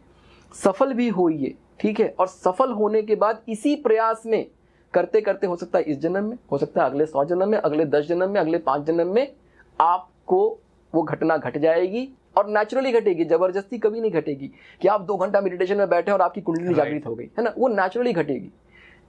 सफल भी होइए, ठीक है। और सफल होने के बाद इसी प्रयास में करते करते, हो सकता है इस जन्म में, हो सकता है अगले 100 जन्म में, अगले 10 जन्म में, अगले 5 जन्म में आपको वो घटना घट जाएगी, और नेचुरली घटेगी, जबरदस्ती कभी नहीं घटेगी कि आप 2 घंटा मेडिटेशन में बैठे और आपकी कुंडली जागृत हो गई, है ना। वो नेचुरली घटेगी,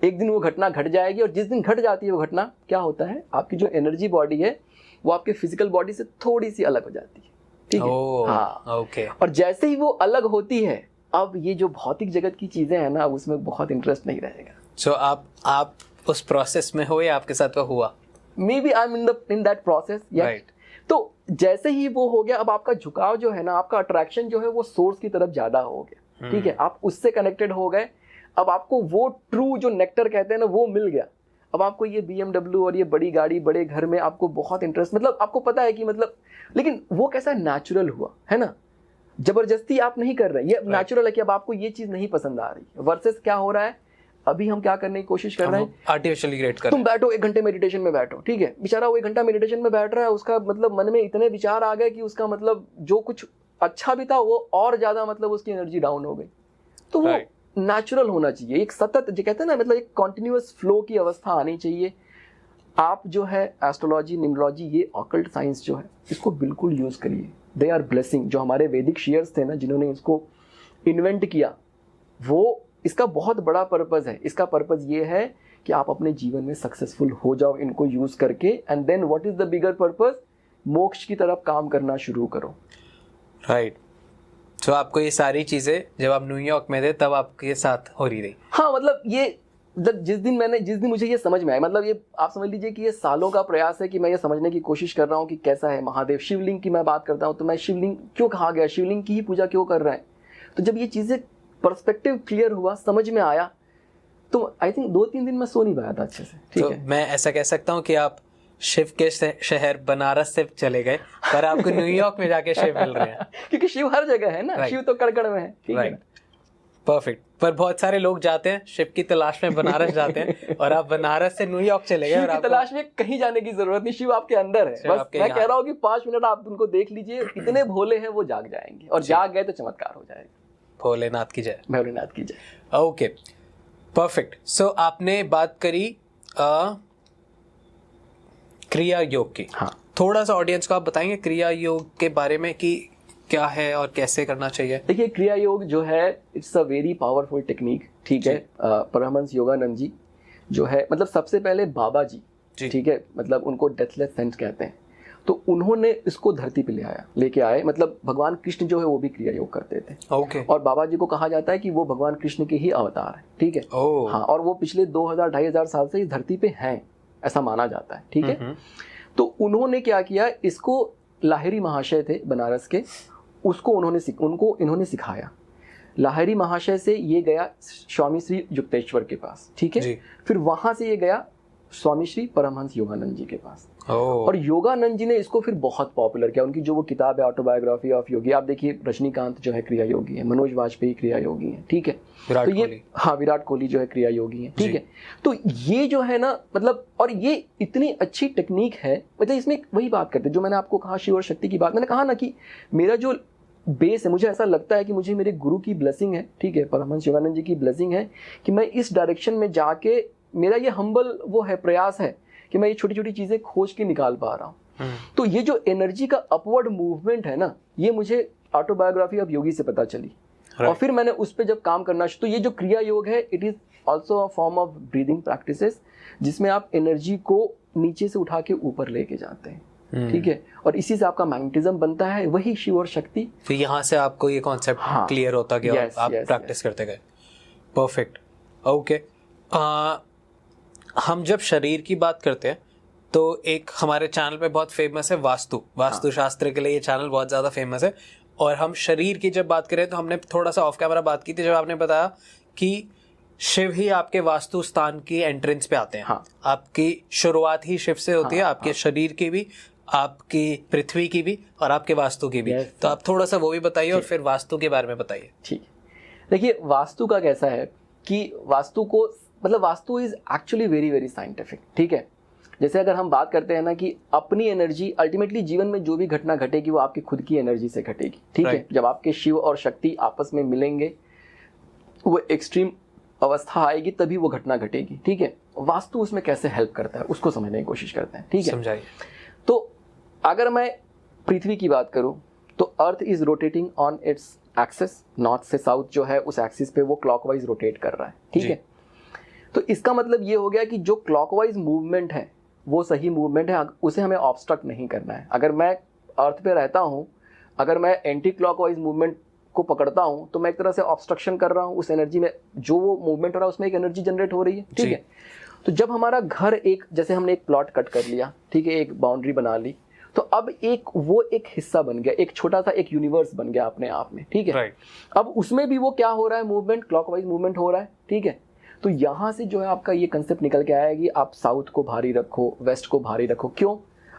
एक दिन वो घटना घट जाएगी। और जिस दिन घट जाती है वो घटना, क्या होता है, आपकी जो एनर्जी बॉडी है वो आपके फिजिकल बॉडी से थोड़ी सी अलग हो जाती है, ठीक है। हाँ, ओके। और जैसे ही वो अलग होती है, अब ये जो भौतिक जगत की चीजें हैं ना, उसमें बहुत इंटरेस्ट नहीं रहेगा। सो आप उस प्रोसेस में हो या आपके साथ वो हुआ? Maybe I am in that process, right. तो जैसे ही वो हो गया, अब आपका झुकाव जो है ना, आपका अट्रैक्शन जो है वो सोर्स की तरफ ज्यादा हो गया, ठीक है। आप उससे कनेक्टेड हो गए, अब आपको वो ट्रू जो नेक्टर कहते हैं ना वो मिल गया। अब आपको ये BMW और ये बड़ी गाड़ी, बड़े घर में आपको बहुत इंटरेस्ट, मतलब आपको पता है कि मतलब, लेकिन वो कैसा नेचुरल हुआ, है ना। जबरदस्ती आप नहीं कर रहे, ये नेचुरल है कि अब आपको ये चीज नहीं पसंद आ रही। वर्सेस क्या हो रहा है, अभी हम क्या करने की कोशिश कर रहे हैं, आर्टिफिशियली क्रिएट कर। तुम बैठो 1 घंटे मेडिटेशन में बैठो, ठीक है। बेचारा वो 1 घंटा मेडिटेशन में बैठ रहा है, उसका मतलब मन में इतने विचार आ गए कि उसका मतलब जो कुछ अच्छा भी था वो और ज्यादा, मतलब उसकी एनर्जी डाउन हो गई। तो वो नेचुरल होना चाहिए, एक सतत, जो कहते हैं ना, मतलब एक कॉन्टिन्यूअस फ्लो की अवस्था आनी चाहिए। आप जो है एस्ट्रोलॉजी, न्यूमरोलॉजी, ये ऑकल्ट साइंस जो है, इसको बिल्कुल यूज करिए। They are blessing. जो हमारे वैदिक शीयर्स थे ना, जिन्होंने इसको इन्वेंट किया, वो इसका बहुत बड़ा पर्पस है। इसका पर्पस ये है कि आप अपने जीवन में सक्सेसफुल हो जाओ इनको यूज करके, and then what is the bigger purpose, मोक्ष की तरफ काम करना शुरू करो, राइट। तो आपको ये सारी चीजें जब आप न्यूयॉर्क में थे तब आपके साथ हो रही थी? हाँ, मतलब ये जिस दिन मुझे ये समझ में आया, मतलब ये आप समझ लीजिए कि ये सालों का प्रयास है कि मैं ये समझने की कोशिश कर रहा हूँ कि कैसा है महादेव। शिवलिंग की मैं बात करता हूँ तो मैं शिवलिंग क्यों कहा गया, शिवलिंग की ही पूजा क्यों कर रहे हैं। तो जब ये चीज़ें पर्सपेक्टिव क्लियर हुआ, समझ में आया, तो आई थिंक 2-3 दिन मैं सो नहीं पाया था अच्छे से। ठीक तो है, मैं ऐसा कह सकता हूँ कि आप शिव के शहर बनारस से चले गए, पर आपको न्यूयॉर्क में जाके शिव मिल रहे हैं। क्योंकि शिव हर जगह है ना, Right. शिव तो कड़ में है। ठीक है, परफेक्ट। पर बहुत सारे लोग जाते हैं शिव की तलाश में, बनारस जाते हैं, और आप बनारस से न्यूयॉर्क चले गए। शिव और की तलाश में कहीं जाने की जरूरत नहीं, शिव आपके अंदर है। बस मैं कह रहा हूँ कि 5 मिनट आप उनको देख लीजिए, इतने भोले हैं वो जाग जाएंगे, और जाग गए तो चमत्कार हो जाएगा। भोलेनाथ की जय। भोलेनाथ की जय। Okay, perfect. सो आपने बात करी क्रिया योग की। हाँ, थोड़ा सा ऑडियंस को आप बताएंगे क्रिया योग के बारे में कि क्या है और कैसे करना चाहिए। देखिए क्रिया योग जो है, it's a very powerful technique. ठीक है, परमहंस योगानंद जी जो है, मतलब सबसे पहले बाबा जी, ठीक है, मतलब उनको डेथलेस सेंट कहते हैं, तो उन्होंने इसको धरती पे लेके आए। मतलब भगवान कृष्ण जो है वो भी क्रिया योग करते थे। ओके। और बाबा जी को कहा जाता है कि वो भगवान कृष्ण के ही अवतार है। ठीक है, हाँ, और वो पिछले 2000-2500 साल से इस धरती पे हैं, ऐसा माना जाता है। ठीक है, तो उन्होंने क्या किया, इसको लाहिरी महाशय थे बनारस के, उसको इन्होंने सिखाया। लाहिरी महाशय से ये गया स्वामी श्री युक्तेश्वर के पास। ठीक है, फिर वहां से ये गया स्वामी श्री परमहंस योगानंद जी के पास। और योगानंद जी ने इसको फिर बहुत पॉपुलर किया। उनकी जो वो किताब है ऑटोबायोग्राफी ऑफ योगी, आप देखिए रजनीकांत जो है क्रिया योगी है, मनोज वाजपेयी क्रिया योगी है। ठीक है, तो ये विराट कोहली जो है क्रिया योगी है। ठीक है, तो ये जो है ना, मतलब, और ये इतनी अच्छी टेक्निक है। मतलब इसमें वही बात करते हैं जो मैंने आपको कहा, शिव और शक्ति की बात। मैंने कहा ना कि मेरा जो बेस है, मुझे ऐसा लगता है कि मुझे मेरे गुरु की ब्लेसिंग है। ठीक है, परमहंस योगानंद जी की ब्लेसिंग है कि मैं इस डायरेक्शन में जाके, मेरा ये हम्बल वो है, प्रयास है कि मैं ये छोटी छोटी चीजें खोज के निकाल पा रहा हूँ। तो ये जो एनर्जी का अपवर्ड मूवमेंट है ना, ये मुझे ऑटोबायोग्राफी ऑफ योगी से पता चली। और फिर मैंने उस पर जब काम करना, तो ये जो क्रिया योग है, it is also a form of breathing practices, जिसमें आप एनर्जी को नीचे से उठा के ऊपर लेके जाते हैं। ठीक है, और इसी से आपका मैग्नेटिज्म बनता है, वही शिव और शक्ति। फिर यहाँ से आपको ये कॉन्सेप्ट क्लियर होता गया, आप प्रैक्टिस करते गए। परफेक्ट। ओके, हम जब शरीर की बात करते हैं तो एक हमारे चैनल पे बहुत फेमस है वास्तु शास्त्र के लिए ये चैनल बहुत ज़्यादा फेमस है। और हम शरीर की जब बात करें तो हमने थोड़ा सा ऑफ कैमरा बात की थी, जब आपने बताया कि शिव ही आपके वास्तु स्थान की एंट्रेंस पे आते हैं। हाँ। आपकी शुरुआत ही शिव से होती है, आपके शरीर की भी, आपकी पृथ्वी की भी, और आपके वास्तु की भी। तो आप थोड़ा सा वो भी बताइए और फिर वास्तु के बारे में बताइए। ठीक, देखिए वास्तु का कैसा है कि वास्तु को, मतलब vastu is actually very very scientific. ठीक है, जैसे अगर हम बात करते हैं ना कि अपनी एनर्जी, अल्टीमेटली जीवन में जो भी घटना घटेगी वो आपकी खुद की एनर्जी से घटेगी। ठीक है, जब आपके शिव और शक्ति आपस में मिलेंगे, वो एक्सट्रीम अवस्था आएगी, तभी वो घटना घटेगी। ठीक है, वास्तु उसमें कैसे हेल्प करता है उसको समझने की कोशिश करते हैं। ठीक है, समझाइए। तो अगर मैं पृथ्वी की बात करूं तो earth is rotating on its axis, north से साउथ जो है उस एक्सिस पे वो क्लॉकवाइज रोटेट कर रहा है। ठीक है, तो इसका मतलब ये हो गया कि जो क्लॉकवाइज मूवमेंट है वो सही मूवमेंट है, उसे हमें ऑब्स्ट्रक्ट नहीं करना है। अगर मैं अर्थ पे रहता हूँ, अगर मैं एंटी क्लॉकवाइज मूवमेंट को पकड़ता हूँ तो मैं एक तरह से ऑब्स्ट्रक्शन कर रहा हूँ उस एनर्जी में, जो वो मूवमेंट हो रहा है उसमें एक एनर्जी जनरेट हो रही है। ठीक है, तो जब हमारा घर एक, जैसे हमने एक प्लॉट कट कर लिया, ठीक है, एक बाउंड्री बना ली, तो अब वो एक हिस्सा बन गया, एक छोटा सा एक यूनिवर्स बन गया अपने आप में। ठीक है, अब उसमें भी वो क्या हो रहा है, मूवमेंट, क्लॉकवाइज मूवमेंट हो रहा है। ठीक है, तो यहाँ से जो है आपका ये कंसेप्ट निकल के आया कि आप साउथ को भारी रखो, वेस्ट को भारी रखो। क्यों?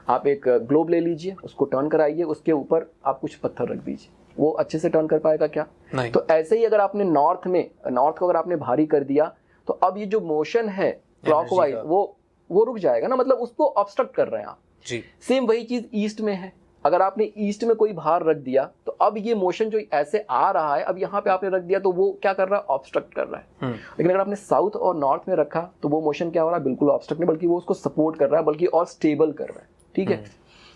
आप एक ग्लोब ले लीजिए, उसको टर्न कराइए, उसके ऊपर आप कुछ पत्थर रख दीजिए, वो अच्छे से टर्न कर पाएगा क्या? नहीं। तो ऐसे ही अगर आपने नॉर्थ को अगर आपने भारी कर दिया, तो अब ये जो मोशन है क्लॉकवाइज वो रुक जाएगा ना, मतलब उसको ऑब्स्ट्रक्ट कर रहे हैं आप जी। सेम वही चीज ईस्ट में है, अगर आपने ईस्ट में कोई भार रख दिया तो अब ये मोशन जो ऐसे आ रहा है, अब यहाँ पे आपने रख दिया तो वो क्या कर रहा है, ऑब्स्ट्रक्ट कर रहा है। लेकिन अगर आपने साउथ और नॉर्थ में रखा तो वो मोशन क्या हो रहा है, बिल्कुल ऑब्स्ट्रक्ट नहीं, बल्कि वो उसको सपोर्ट कर रहा है, बल्कि और स्टेबल कर रहा है। ठीक है,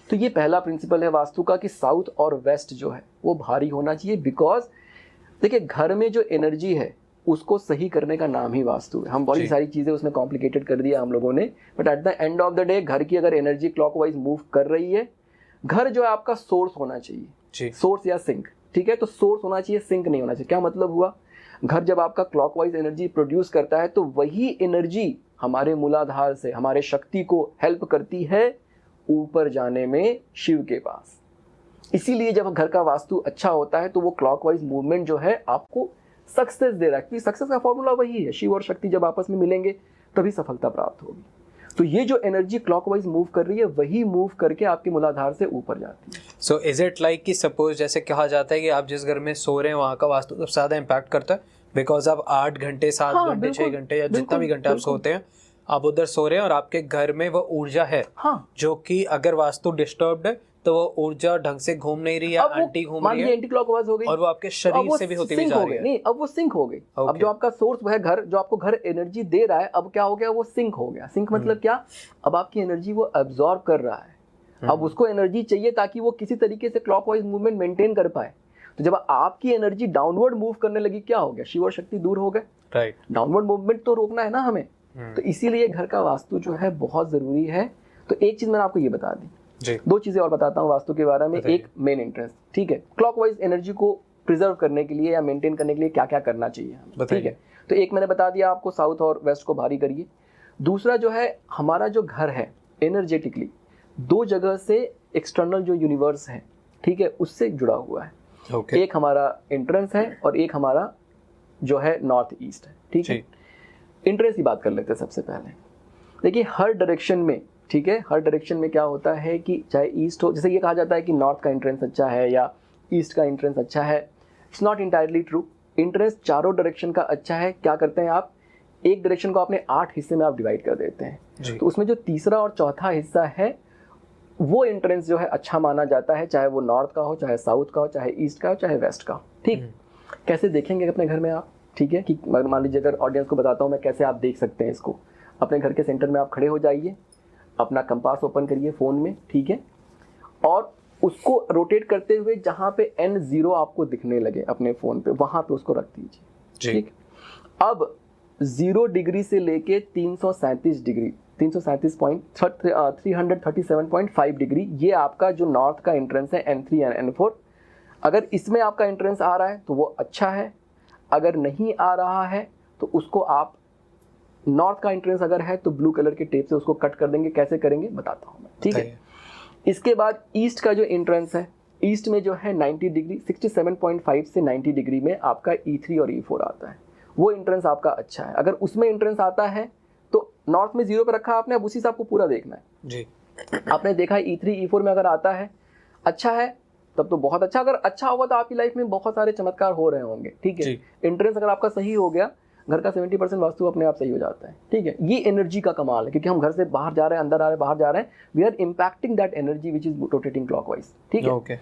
तो ये पहला प्रिंसिपल है वास्तु का कि साउथ और वेस्ट जो है वो भारी होना चाहिए। बिकॉज देखिए घर में जो एनर्जी है उसको सही करने का नाम ही वास्तु है। हम बहुत सारी चीजें उसमें कॉम्प्लिकेटेड कर दिया हम लोगों ने, but at the end of the day घर की अगर एनर्जी क्लॉकवाइज मूव कर रही है, घर जो है आपका सोर्स होना चाहिए, सोर्स या सिंक। ठीक है, तो सोर्स होना चाहिए, सिंक नहीं होना चाहिए। क्या मतलब हुआ, घर जब आपका क्लॉकवाइज एनर्जी प्रोड्यूस करता है तो वही एनर्जी हमारे मूलाधार से हमारे शक्ति को हेल्प करती है ऊपर जाने में शिव के पास। इसीलिए जब घर का वास्तु अच्छा होता है तो वो क्लॉकवाइज मूवमेंट जो है आपको सक्सेस दे रहा है, क्योंकि सक्सेस का फॉर्मूला वही है, शिव और शक्ति जब आपस में मिलेंगे तभी सफलता प्राप्त होगी। तो ये जो एनर्जी क्लॉकवाइज मूव कर रही है वही मूव करके आपके मूलाधार से ऊपर जाती है। सो इज इट लाइक कि सपोज जैसे कहा जाता है कि आप जिस घर में सो रहे हैं वहाँ का वास्तु सबसे ज़्यादा इम्पैक्ट करता है, बिकॉज आप 8 घंटे 7 हाँ, घंटे 6 घंटे या जितना भी घंटे आप बिल्कुल। सोते हैं आप उधर सो रहे हैं और आपके घर में वो ऊर्जा है, हाँ, जो कि अगर वास्तु डिस्टर्ब्ड है तो वो ऊर्जा ढंग से घूम नहीं रही है, अब वो एंटी घूम मान रही लीजिए है एंटी क्लॉकवाइज हो गई और वो आपके तो अब शरीर वो से भी होती हुई sync जा हो रही गई। है। नहीं, अब वो सिंक हो गई। अब Okay. जो आपका सोर्स है घर, जो आपको घर एनर्जी दे रहा है, अब क्या हो गया, वो सिंक हो गया। सिंक मतलब क्या, अब आपकी एनर्जी वो एब्जॉर्ब कर रहा है। अब उसको एनर्जी चाहिए ताकि वो किसी तरीके से क्लॉकवाइज मूवमेंट मेंटेन कर पाए। तो जब आपकी एनर्जी डाउनवर्ड मूव करने लगी, क्या हो गया, शिव और शक्ति दूर हो गए। राइट। डाउनवर्ड मूवमेंट तो रोकना है ना हमें। तो इसीलिए घर का वास्तु जो है बहुत जरूरी है। तो एक चीज मैंने आपको ये बता दी, जी। 2 चीजें और बताता हूँ वास्तु के बारे में। बताइए। एक मेन एंट्रेंस, ठीक है, क्लॉकवाइज एनर्जी को प्रिजर्व करने के लिए या मेंटेन करने के लिए क्या क्या करना चाहिए हमें, बताइए। ठीक है। तो एक मैंने बता दिया आपको, साउथ और वेस्ट को भारी करिए। दूसरा जो है, हमारा जो घर है एनर्जेटिकली 2 जगह से एक्सटर्नल जो यूनिवर्स है, ठीक है, उससे जुड़ा हुआ है। ओके। एक हमारा एंट्रेंस है और एक हमारा जो है नॉर्थ ईस्ट है, ठीक है। एंट्रेंस की बात कर लेते हैं सबसे पहले। देखिए हर डायरेक्शन में, ठीक है, हर डायरेक्शन में क्या होता है कि चाहे ईस्ट हो, जैसे ये कहा जाता है कि नॉर्थ का एंट्रेंस अच्छा है या ईस्ट का एंट्रेंस अच्छा है, it's not entirely true. Entrance चारों डायरेक्शन का अच्छा है। क्या करते हैं आप, एक डायरेक्शन को आपने 8 हिस्से में आप डिवाइड कर देते हैं, तो उसमें जो तीसरा और चौथा हिस्सा है वो एंट्रेंस जो है अच्छा माना जाता है, चाहे वो नॉर्थ का हो, चाहे साउथ का हो, चाहे ईस्ट का हो, चाहे वेस्ट का हो, ठीक। कैसे देखेंगे अपने घर में आप, ठीक है, कि मान लीजिए अगर ऑडियंस को बताता हूँ मैं कैसे आप देख सकते हैं इसको। अपने घर के सेंटर में आप खड़े हो जाइए, अपना कंपास ओपन करिए फ़ोन में, ठीक है, और उसको रोटेट करते हुए जहाँ पे N0 आपको दिखने लगे अपने फ़ोन पे, वहाँ पे उसको रख दीजिए, ठीक। अब 0 डिग्री से लेके 337 डिग्री, 337.5 डिग्री, ये आपका जो नॉर्थ का एंट्रेंस है N3 और N4। अगर इसमें आपका एंट्रेंस आ रहा है तो वो अच्छा है, अगर नहीं आ रहा है तो उसको आप, नॉर्थ का एंट्रेंस अगर है तो ब्लू कलर के टेप से उसको कट कर देंगे। कैसे करेंगे बताता हूँ मैं, ठीक है। इसके बाद ईस्ट का जो एंट्रेंस है, ईस्ट में जो है 90 डिग्री, 67.5 से 90 डिग्री में आपका E3 और E4 आता है, वो एंट्रेंस आपका अच्छा है। अगर उसमें एंट्रेंस आता है तो नॉर्थ में 0 पर रखा आपने, अब उसी से आपको पूरा देखना है जी। आपने देखा E3 E4 में अगर आता है, अच्छा है, तब तो बहुत अच्छा। अगर अच्छा होगा तो आपकी लाइफ में बहुत सारे चमत्कार हो रहे होंगे, ठीक है। एंट्रेंस अगर आपका सही हो गया, घर का 70% वास्तु अपने आप सही हो जाता है, ठीक है। ये एनर्जी का कमाल है, क्योंकि हम घर से बाहर जा रहे हैं, अंदर आ रहे हैं, बाहर जा रहे हैं, we are impacting that energy which is rotating clockwise, ठीक है। ओके।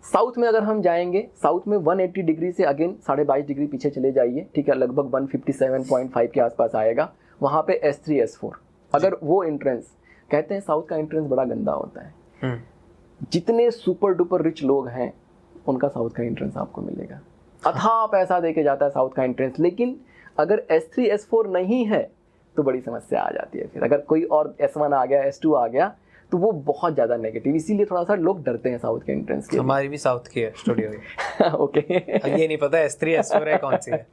साउथ में अगर हम जाएंगे, साउथ में 180 डिग्री से अगेन 22.5 डिग्री पीछे चले जाइए, ठीक है, लगभग 157.5 के आसपास आएगा, वहाँ पे S3 S4। अगर वो एंट्रेंस, कहते हैं साउथ का एंट्रेंस बड़ा गंदा होता है, जितने सुपर डुपर रिच लोग हैं उनका साउथ का एंट्रेंस आपको मिलेगा, अथाह पैसा देके जाता है साउथ का एंट्रेंस। लेकिन अगर S3 S4 नहीं है तो बड़ी समस्या आ जाती है। फिर अगर कोई और S1 आ गया, S2 आ गया, तो वो बहुत ज़्यादा नेगेटिव, इसीलिए थोड़ा सा लोग डरते हैं साउथ के एंट्रेंस के। हमारी भी साउथ की है स्टूडियो। ओके। ये नहीं पता S3 S4 है कौन सी है।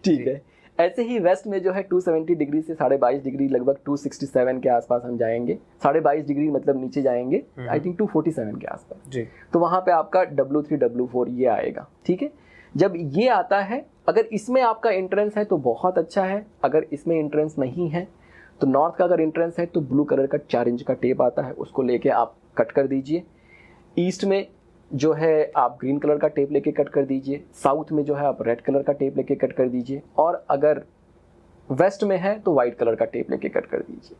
ठीक है। ऐसे ही वेस्ट में जो है 270 डिग्री से 22.5 डिग्री, लगभग 267 के आसपास हम जाएंगे। 22.5 डिग्री मतलब नीचे जाएंगे, आई थिंक 247 के आसपास जी। तो वहाँ पे आपका W3 W4 ये आएगा, ठीक है। जब ये आता है, अगर इसमें आपका एंट्रेंस है तो बहुत अच्छा है, अगर इसमें एंट्रेंस नहीं है तो नॉर्थ का अगर एंट्रेंस है तो ब्लू कलर का 4 इंच का टेप आता है, उसको लेके आप कट कर दीजिए। ईस्ट में जो है आप ग्रीन कलर का टेप लेके कट कर दीजिए, साउथ में जो है आप रेड कलर का टेप लेके कट कर दीजिए, और अगर वेस्ट में है तो वाइट कलर का टेप लेके कट कर दीजिए।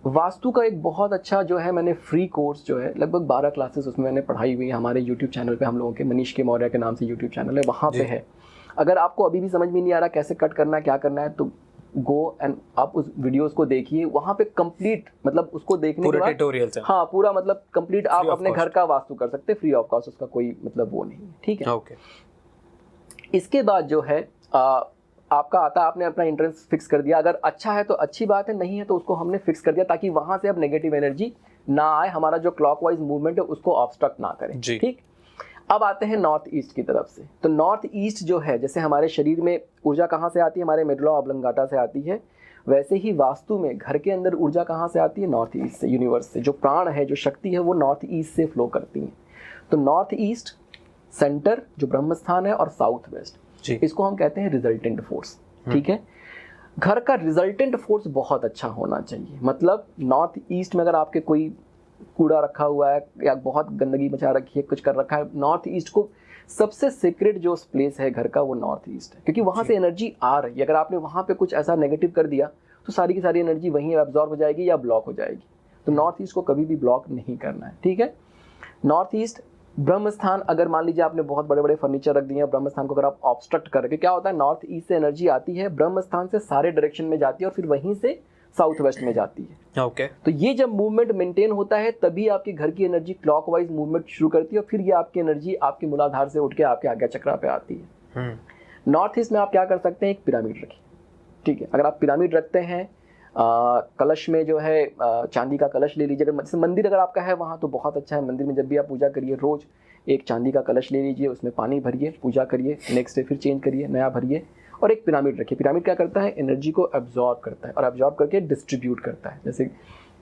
वास्तु का एक बहुत अच्छा जो है, मैंने फ्री कोर्स जो है लगभग 12 क्लासेस उसमें मैंने पढ़ाई हुई है, हमारे यूट्यूब चैनल पे, हम लोगों के मनीष के मौर्य के नाम से यूट्यूब चैनल है, वहाँ पे है। अगर आपको अभी भी समझ में नहीं आ रहा कैसे कट करना है, क्या करना है, तो गो एंड आप उस वीडियोस को देखिए, वहाँ पे कंप्लीट, मतलब उसको देखने के बाद ट्यूटोरियल है। हाँ, पूरा मतलब कंप्लीट आप अपने घर का वास्तु कर सकते हैं फ्री ऑफ कॉस्ट, उसका कोई मतलब वो नहीं है, ठीक है। ओके। इसके बाद जो है आपका आता है, आपने अपना एंट्रेंस फिक्स कर दिया, अगर अच्छा है तो अच्छी बात है, नहीं है तो उसको हमने फिक्स कर दिया ताकि वहां से अब नेगेटिव एनर्जी ना आए, हमारा जो क्लॉकवाइज मूवमेंट है उसको ऑब्स्ट्रक्ट ना करे, ठीक। अब आते हैं नॉर्थ ईस्ट की तरफ से। तो नॉर्थ ईस्ट जो है, जैसे हमारे शरीर में ऊर्जा कहाँ से आती है, हमारे मेडुला ऑब्लंगाटा से आती है, वैसे ही वास्तु में घर के अंदर ऊर्जा कहाँ से आती है, नॉर्थ ईस्ट से, यूनिवर्स से। जो प्राण है, जो शक्ति है, वो नॉर्थ ईस्ट से फ्लो करती है। तो नॉर्थ ईस्ट, सेंटर जो ब्रह्म स्थान है, और साउथ वेस्ट, इसको हम कहते हैं रिजल्टेंट फोर्स। ठीक है, घर का रिजल्टेंट फोर्स बहुत अच्छा होना चाहिए। मतलब नॉर्थ ईस्ट में अगर आपके कोई कूड़ा रखा हुआ है या बहुत गंदगी मचा रखी है, कुछ कर रखा है, नॉर्थ ईस्ट को सबसे सीक्रेट जो प्लेस है घर का, वो नॉर्थ ईस्ट है, क्योंकि वहां से एनर्जी आ रही है। अगर आपने वहां पे कुछ ऐसा नेगेटिव कर दिया तो सारी की सारी एनर्जी वहीं एब्जॉर्ब हो जाएगी या ब्लॉक हो जाएगी। तो नॉर्थ ईस्ट को कभी भी ब्लॉक नहीं करना है। ठीक है, नॉर्थ ईस्ट ब्रह्म स्थान, अगर मान लीजिए आपने बहुत बड़े बड़े फर्नीचर रख दिए हैं, ब्रह्म स्थान को अगर आप ऑब्स्ट्रक्ट करके, क्या होता है, नॉर्थ ईस्ट से एनर्जी आती है, ब्रह्म स्थान से सारे डायरेक्शन में जाती है और फिर वहीं से साउथ वेस्ट में जाती है। ओके। तो ये जब मूवमेंट मेंटेन होता है तभी आपके घर की एनर्जी क्लॉकवाइज मूवमेंट शुरू करती है और फिर ये आपकी एनर्जी आपके मूलाधार से उठ के आपके आज्ञा चक्रा पे आती है। नॉर्थ ईस्ट में आप क्या कर सकते हैं, एक पिरामिड रखिए। ठीक है, अगर आप पिरामिड रखते हैं, कलश में जो है चांदी का कलश ले लीजिए। अगर मंदिर अगर आपका है वहाँ तो बहुत अच्छा है। मंदिर में जब भी आप पूजा करिए, रोज एक चांदी का कलश ले लीजिए, उसमें पानी भरिए, पूजा करिए, नेक्स्ट डे फिर चेंज करिए, नया भरिए, और एक पिरामिड रखिए। पिरामिड क्या करता है, एनर्जी को एब्जॉर्ब करता है और एब्जॉर्ब करके डिस्ट्रीब्यूट करता है। जैसे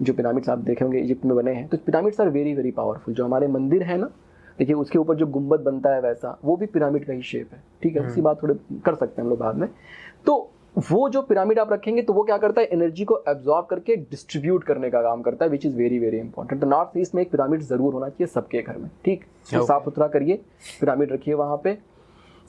जो पिरामिड्स आप देखे होंगे इजिप्ट में बने हैं, तो pyramids are very very powerful. जो हमारे मंदिर है ना, देखिए उसके ऊपर जो गुंबद बनता है वैसा, वो भी पिरामिड का ही शेप है। ठीक है, उसकी बात थोड़े कर सकते हैं हम लोग बाद में। तो वो जो पिरामिड आप रखेंगे तो वो क्या करता है, एनर्जी को एब्जॉर्ब करके डिस्ट्रीब्यूट करने का काम करता है, which is very very important. तो नॉर्थ ईस्ट में एक पिरामिड जरूर होना चाहिए सबके घर में। ठीक, साफ सुथरा करिए, पिरामिड रखिए वहां पे।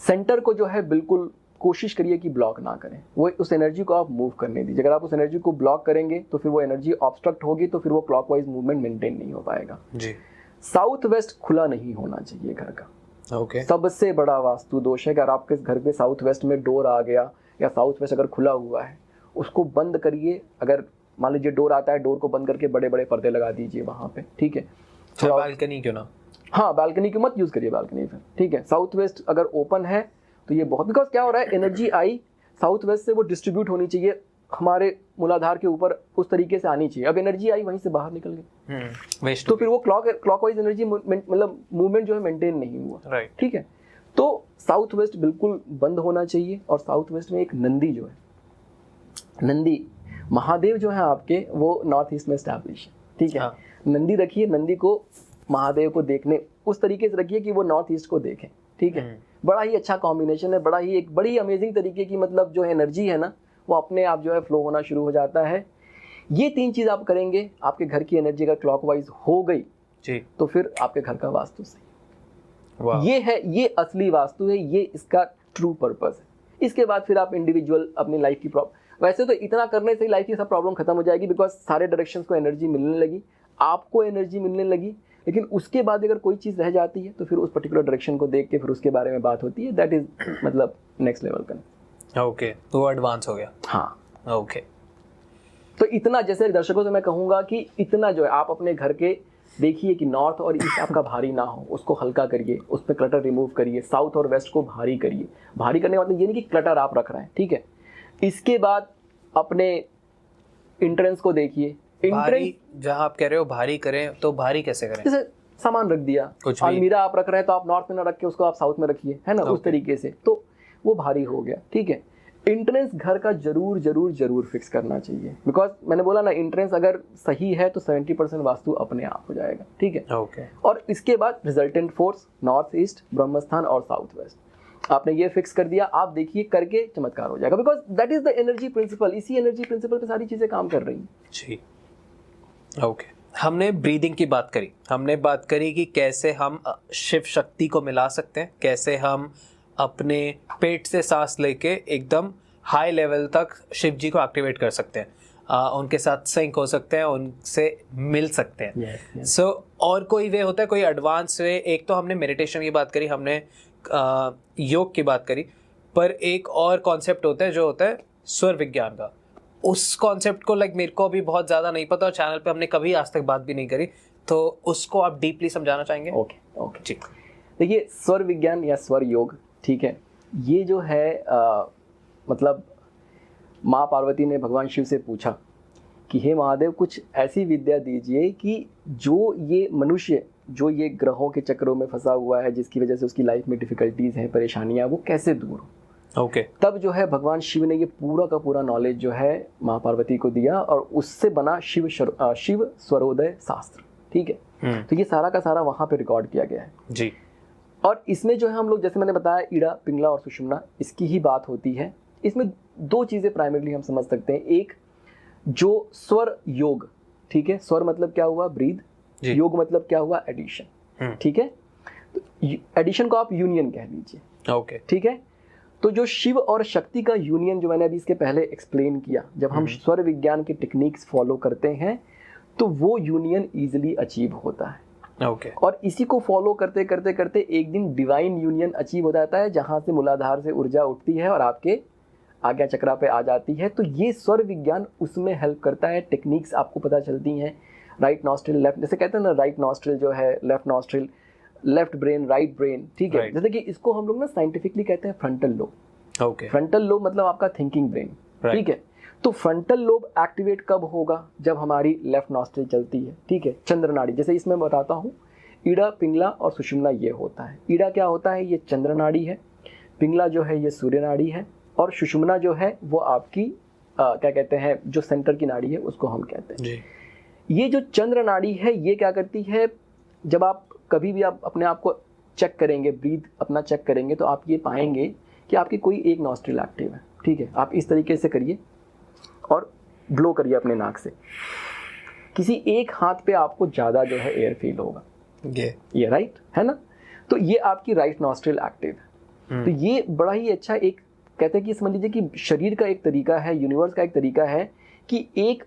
सेंटर को जो है बिल्कुल कोशिश करिए कि ब्लॉक ना करें, वो उस एनर्जी को आप मूव करने दीजिए। अगर आप उस एनर्जी को ब्लॉक करेंगे तो फिर वो एनर्जी ऑब्स्ट्रक्ट होगी, तो फिर वो क्लॉकवाइज मूवमेंट मेंटेन नहीं हो पाएगा जी। साउथ वेस्ट खुला नहीं होना चाहिए घर का। ओके। सबसे बड़ा वास्तु दोष है कि अगर आपके घर पे साउथ वेस्ट में डोर आ गया या साउथ वेस्ट अगर खुला हुआ है, उसको बंद करिए। अगर मान लीजिए डोर आता है, डोर को बंद करके बड़े बड़े पर्दे लगा दीजिए वहां पे। ठीक है, बालकनी क्यों ना, हाँ बालकनी क्यों मत यूज करिए बालकनी फिर। ठीक है, साउथ वेस्ट अगर ओपन है तो ये बहुत, बिकॉज क्या हो रहा है, एनर्जी आई साउथ वेस्ट से, वो डिस्ट्रीब्यूट होनी चाहिए हमारे मूलाधार के ऊपर, उस तरीके से आनी चाहिए। अब एनर्जी आई वहीं से बाहर निकल गई तो फिर वो क्लॉकवाइज एनर्जी मतलब मूवमेंट जो है मेंटेन नहीं हुआ। राइट, ठीक है। तो साउथ वेस्ट बिल्कुल बंद होना चाहिए। और साउथ वेस्ट में एक नंदी जो है, नंदी महादेव जो है आपके, वो नॉर्थ ईस्ट में एस्टैब्लिश है। ठीक है, हाँ। नंदी रखिए, नंदी को महादेव को देखने उस तरीके से रखिए कि वो नॉर्थ ईस्ट को देखें। ठीक है, बड़ा ही अच्छा कॉम्बिनेशन है, बड़ा ही एक बड़ी अमेजिंग तरीके की मतलब जो एनर्जी है ना, वो अपने आप जो है फ्लो होना शुरू हो जाता है। ये तीन चीज आप करेंगे, आपके घर की एनर्जी अगर क्लॉकवाइज हो गई जी, तो फिर आपके घर का वास्तु सही। ये है, ये असली वास्तु है, ये इसका ट्रू पर्पस है। इसके बाद फिर आप इंडिविजुअल अपनी लाइफ की प्रॉब्लम, वैसे तो इतना करने से ही लाइफ की सब प्रॉब्लम खत्म हो जाएगी, बिकॉज सारे डायरेक्शंस को एनर्जी मिलने लगी, आपको एनर्जी मिलने लगी। लेकिन उसके बाद अगर कोई चीज रह जाती है तो फिर उस पर्टिकुलर डायरेक्शन को देख के फिर उसके बारे में बात होती है। दैट इज मतलब नेक्स्ट लेवल का। ओके, तो एडवांस हो गया। हाँ, ओके। तो इतना, जैसे दर्शकों से मैं कहूंगा कि इतना जो है आप अपने घर के देखिए कि नॉर्थ और ईस्ट आपका भारी ना हो, उसको हल्का करिए, उस पर क्लटर रिमूव करिए। साउथ और वेस्ट को भारी करिए। भारी करने का मतलब ये नहीं कि क्लटर आप रख रहे हैं। ठीक है, इसके बाद अपने एंट्रेंस को देखिए। जहाँ आप कह रहे हो भारी करें, तो भारी कैसे करें? जैसे सामान रख दिया, अलमीरा आप रख रहे हैं तो आप नॉर्थ में ना रख के उसको आप साउथ में रखिए, है ना, उस तरीके से, तो वो भारी हो गया। ठीक है, एंट्रेंस घर का जरूर जरूर जरूर फिक्स करना चाहिए, बिकॉज मैंने बोला ना, एंट्रेंस अगर सही है तो 70% वास्तु अपने आप हो जाएगा। ठीक है, ओके। और इसके बाद रिजल्टेंट फोर्स नॉर्थ ईस्ट, ब्रह्मस्थान और साउथ वेस्ट, आपने ये फिक्स कर दिया, आप देखिए करके चमत्कार हो जाएगा, because that is the energy principal. इसी एनर्जी प्रिंसिपल पे सारी चीजें काम कर रही हैं जी। ओके, हमने ब्रीदिंग की बात करी, हमने बात करी कि कैसे हम शिव शक्ति को मिला सकते हैं, कैसे हम अपने पेट से सांस लेके एकदम हाई लेवल तक शिव जी को एक्टिवेट कर सकते हैं, उनके साथ सिंक हो सकते हैं, उनसे मिल सकते हैं। सो और कोई वे होता है, कोई एडवांस वे? एक तो हमने मेडिटेशन की बात करी, हमने योग की बात करी, पर एक और कॉन्सेप्ट होता है जो होता है स्वर विज्ञान का। उस कॉन्सेप्ट को मेरे को भी बहुत ज़्यादा नहीं पता और चैनल पे हमने कभी आज तक बात भी नहीं करी, तो उसको आप डीपली समझाना चाहेंगे? ओके ठीक। देखिए, स्वर विज्ञान या स्वर योग, ठीक है, ये जो है मतलब माँ पार्वती ने भगवान शिव से पूछा कि हे महादेव कुछ ऐसी विद्या दीजिए कि जो ये मनुष्य जो ये ग्रहों के चक्रों में फंसा हुआ है, जिसकी वजह से उसकी लाइफ में डिफिकल्टीज हैं, परेशानियां, वो कैसे दूर हो। ओके। तब जो है भगवान शिव ने ये पूरा का पूरा नॉलेज जो है माँ पार्वती को दिया और उससे बना शिव स्वरोदय शास्त्र। ठीक है, तो ये सारा का सारा वहां पे रिकॉर्ड किया गया है जी। और इसमें जो है हम लोग, जैसे मैंने बताया, ईड़ा, पिंगला और सुषुम्ना, इसकी ही बात होती है। इसमें दो चीजें प्राइमरीली हम समझ सकते हैं। एक जो स्वर योग, ठीक है, स्वर मतलब क्या हुआ, ब्रीद, योग मतलब क्या हुआ, एडिशन। ठीक है, तो एडिशन को आप यूनियन कह लीजिए। ओके, ठीक है, तो जो शिव और शक्ति का यूनियन जो मैंने अभी इसके पहले एक्सप्लेन किया, जब हम स्वर विज्ञान के टेक्निक्स फॉलो करते हैं तो वो यूनियन इजीली अचीव होता है। ओके। और इसी को फॉलो करते करते करते एक दिन डिवाइन यूनियन अचीव हो जाता है, जहां से मूलाधार से ऊर्जा उठती है और आपके आज्ञा चक्रा पे आ जाती है। तो ये स्वर विज्ञान उसमें हेल्प करता है। टेक्निक्स आपको पता चलती हैं, राइट नॉस्ट्रिल लेफ्ट, जैसे कहते हैं ना, राइट नॉस्ट्रिल जो है left nostril, left brain right brain. ठीक है, जैसे कि इसको हम लोग ना साइंटिफिकली कहते हैं frontal lobe. Okay, frontal lobe मतलब आपका थिंकिंग ब्रेन। ठीक है, तो फ्रंटल लोब एक्टिवेट कब होगा, जब हमारी लेफ्ट नॉस्ट्रिल चलती है। ठीक है, चंद्र नाड़ी, जैसे इसमें बताता हूँ, ईड़ा, पिंगला और सुषुम्ना ये होता है। ईड़ा क्या होता है, ये चंद्र नाड़ी है। पिंगला जो है ये सूर्य नाड़ी है। और सुषुम्ना जो है वो आपकी क्या कहते हैं, जो सेंटर की नाड़ी है उसको हम कहते हैं जी। ये जो चंद्र नाड़ी है ये क्या करती है, जब आप कभी भी आप अपने आप को चेक करेंगे, ब्रीथ अपना चेक करेंगे, तो आप ये पाएंगे कि आपकी कोई एक नॉस्ट्रिल एक्टिव है। ठीक है, आप इस तरीके से करिए और ब्लो करिए अपने नाक से। किसी एक हाथ पे आपको ज़्यादा जो है एयर फील होगा, ये राइट है ना, तो ये आपकी राइट नॉस्ट्रिल एक्टिव है। तो ये बड़ा ही अच्छा, एक कहते हैं कि समझ लीजिए कि शरीर का एक तरीका है, यूनिवर्स का एक तरीका है कि एक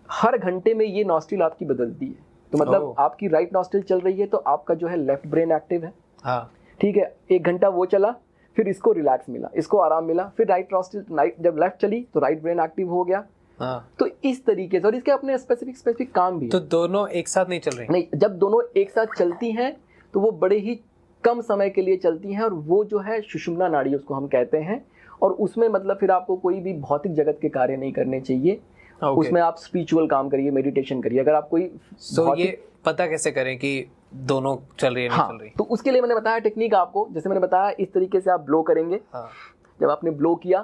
हर घंटे में ये नॉस्ट्रिल आपकी बदलती है। तो मतलब आपकी राइट नॉस्ट्रिल चल रही है तो आपका जो है लेफ्ट ब्रेन एक्टिव है। हाँ, ठीक है, एक घंटा वो चला, फिर इसको रिलैक्स मिला, इसको आराम मिला, फिर राइट नॉस्ट्रिल जब लेफ्ट चली तो राइट ब्रेन एक्टिव हो गया। हाँ। तो इस तरीके से, और इसके अपने स्पेसिफिक काम भी है। तो दोनों एक साथ नहीं चल रही? नहीं, जब दोनों एक साथ चलती हैं तो वो बड़े ही कम समय के लिए चलती हैं, और वो जो है सुषुम्ना नाड़ी उसको हम कहते हैं। और उसमें मतलब फिर आपको कोई भी भौतिक जगत के कार्य नहीं करने चाहिए। उसमें आप स्पिरिचुअल काम करिए, मेडिटेशन करिए। अगर आप कोई ये पता कैसे करें कि दोनों चल रही है नहीं चल रही? तो उसके लिए मैंने बताया टेक्निक आपको, जैसे मैंने बताया इस तरीके से आप ब्लो करेंगे। जब आपने ब्लो किया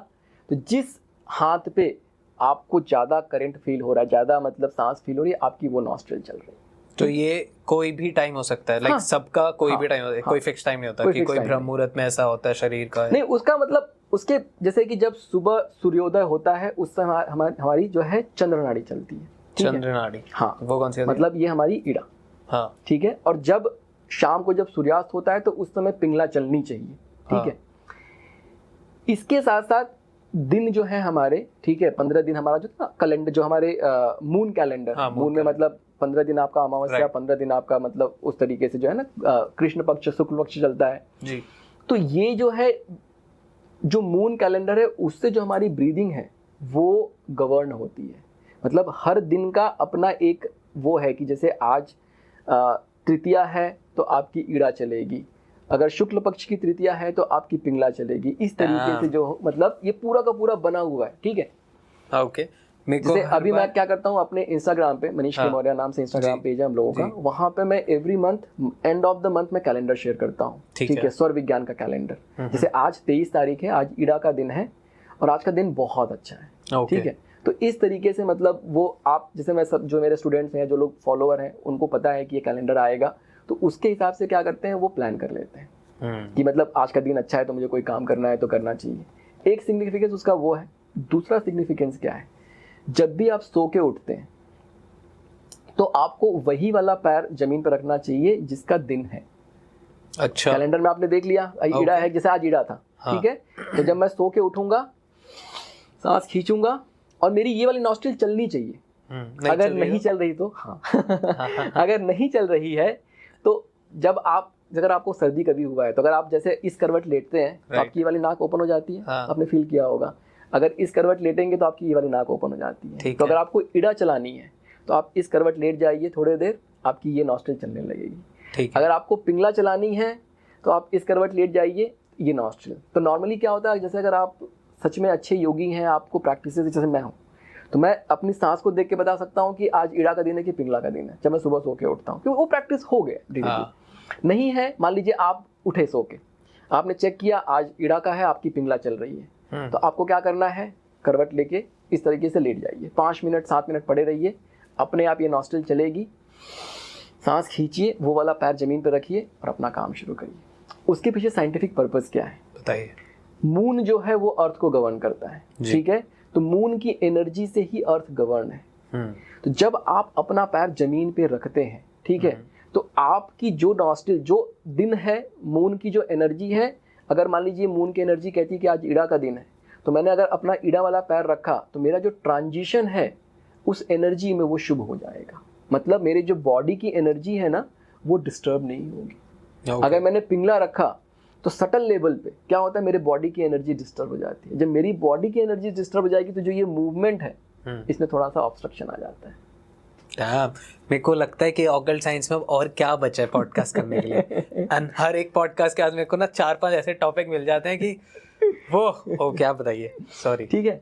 तो जिस हाथ पे आपको ज्यादा करंट फील हो रहा है, ज्यादा मतलब सांस फील हो रही है, आपकी वो नॉस्ट्रिल चल रही है। तो ये कोई भी टाइम हो सकता है, लाइक सबका कोई भी टाइम होता है, कोई फिक्स टाइम नहीं होता कि कोई ब्रह्म मुहूर्त में ऐसा होता है शरीर का? नहीं, उसका मतलब उसके जैसे कि जब सुबह सूर्योदय होता है उस समय हमारी जो है चंद्र नाड़ी चलती है। चंद्र नाड़ी, हाँ, वो कौन सी होती है? मतलब ये हमारी ईड़ा। हाँ, ठीक है, और जब शाम को जब सूर्यास्त होता है तो उस समय पिंगला चलनी चाहिए। ठीक है, इसके साथ साथ दिन जो है हमारे, ठीक है, 15 दिन हमारा जो था कैलेंडर, जो हमारे मून कैलेंडर, मून में मतलब 15 दिन आपका अमावस्या, 15 दिन आपका मतलब उस तरीके से जो है ना कृष्ण पक्ष शुक्ल पक्ष चलता है जी। तो ये जो है जो मून कैलेंडर है उससे जो हमारी ब्रीदिंग है वो गवर्न होती है। मतलब हर दिन का अपना एक वो है कि जैसे आज तृतीया है तो आपकी ईड़ा चलेगी, अगर शुक्ल पक्ष की तृतीया है तो आपकी पिंगला चलेगी। इस तरीके से जो मतलब ये पूरा का पूरा बना हुआ है। ठीक है, ओके। जैसे अभी मैं क्या करता हूँ अपने इंस्टाग्राम पे, मनीष के मौर्य नाम से इंस्टाग्राम पेज है हम लोगों का, वहां पे मैं every month end of the month में कैलेंडर शेयर करता हूँ। ठीक है, स्वर विज्ञान का कैलेंडर। जैसे आज 23 तारीख है, आज ईड़ा का दिन है और आज का दिन बहुत अच्छा है। ठीक है, तो इस तरीके से मतलब वो आप जैसे मैं सब जो मेरे स्टूडेंट्स हैं, जो लोग फॉलोअर हैं, उनको पता है कि ये कैलेंडर आएगा, तो उसके हिसाब से क्या करते हैं वो प्लान कर लेते हैं कि मतलब आज का दिन अच्छा है तो मुझे कोई काम करना है तो करना चाहिए। एक सिग्निफिकेंस उसका वो है। दूसरा सिग्निफिकेंस क्या है, जब भी आप सो के उठते हैं तो आपको वही वाला पैर जमीन पर रखना चाहिए जिसका दिन है। अच्छा, कैलेंडर में आपने देख लिया ईड़ा है, जैसे आज ईड़ा था। हाँ। ठीक है, तो जब मैं सो के उठूंगा, सांस खींचूंगा और मेरी ये वाली नॉस्ट्रिल चलनी चाहिए। अगर नहीं चल रही तो हाँ अगर नहीं चल रही है तो जब आप, अगर आपको सर्दी कभी हुआ है तो अगर आप जैसे इस करवट लेटते हैं तो आपकी ये वाली नाक ओपन हो जाती है। हाँ। आपने फील किया होगा। अगर इस करवट लेटेंगे तो आपकी ये वाली नाक ओपन हो जाती है। तो अगर आपको ईड़ा चलानी है तो आप इस करवट लेट जाइए, थोड़ी देर आपकी ये नॉस्ट्रिल चलने लगेगी। अगर आपको पिंगला चलानी है तो आप इस करवट लेट जाइए, ये नॉस्ट्रिल। तो नॉर्मली क्या होता है, जैसे अगर आप सच में अच्छे योगी हैं, आपको प्रैक्टिस जैसे मैं हूँ, तो मैं अपनी सांस को देख के बता सकता हूँ कि आज ईड़ा का दिन है कि पिंगला का दिन है, जब मैं सुबह सो के उठता हूँ, क्योंकि वो प्रैक्टिस हो गया धीरे धीरे। नहीं है, मान लीजिए आप उठे सो के, आपने चेक किया आज ईड़ा का है, आपकी पिंगला चल रही है, तो आपको क्या करना है, करवट लेके इस तरीके से लेट जाइए, 5 मिनट 7 मिनट पड़े रहिए, अपने आप ये नॉस्ट्रिल चलेगी, सांस खींचिए, वो वाला पैर जमीन पर रखिए और अपना काम शुरू करिए। उसके पीछे साइंटिफिक पर्पस क्या है बताइए। मून जो है वो अर्थ को गवर्न करता है, ठीक है, तो मून की एनर्जी से ही अर्थ गवर्न है। तो जब आप अपना पैर जमीन पे रखते हैं, ठीक है, तो आपकी जो नॉस्ट्रिल, जो दिन है, मून की जो एनर्जी है, अगर मान लीजिए मून की एनर्जी कहती है कि आज ईड़ा का दिन है, तो मैंने अगर अपना ईड़ा वाला पैर रखा तो मेरा जो ट्रांजिशन है उस एनर्जी में वो शुभ हो जाएगा। मतलब मेरे जो बॉडी की एनर्जी है ना वो डिस्टर्ब नहीं होगी। अगर मैंने पिंगला रखा तो सटल लेवल पे क्या होता है, मेरे बॉडी की एनर्जी डिस्टर्ब हो जाती है। जब मेरी बॉडी की एनर्जी डिस्टर्ब हो जाएगी तो जो ये मूवमेंट है इसमें थोड़ा सा ऑब्स्ट्रक्शन आ जाता है। मेरे को लगता है कि ऑकल्ट साइंस में और क्या बचा है पॉडकास्ट करने के लिए। हर एक पॉडकास्ट के बाद मेरे को ना 4-5 ऐसे टॉपिक मिल जाते हैं कि वो क्या बताइए, सॉरी। ठीक है,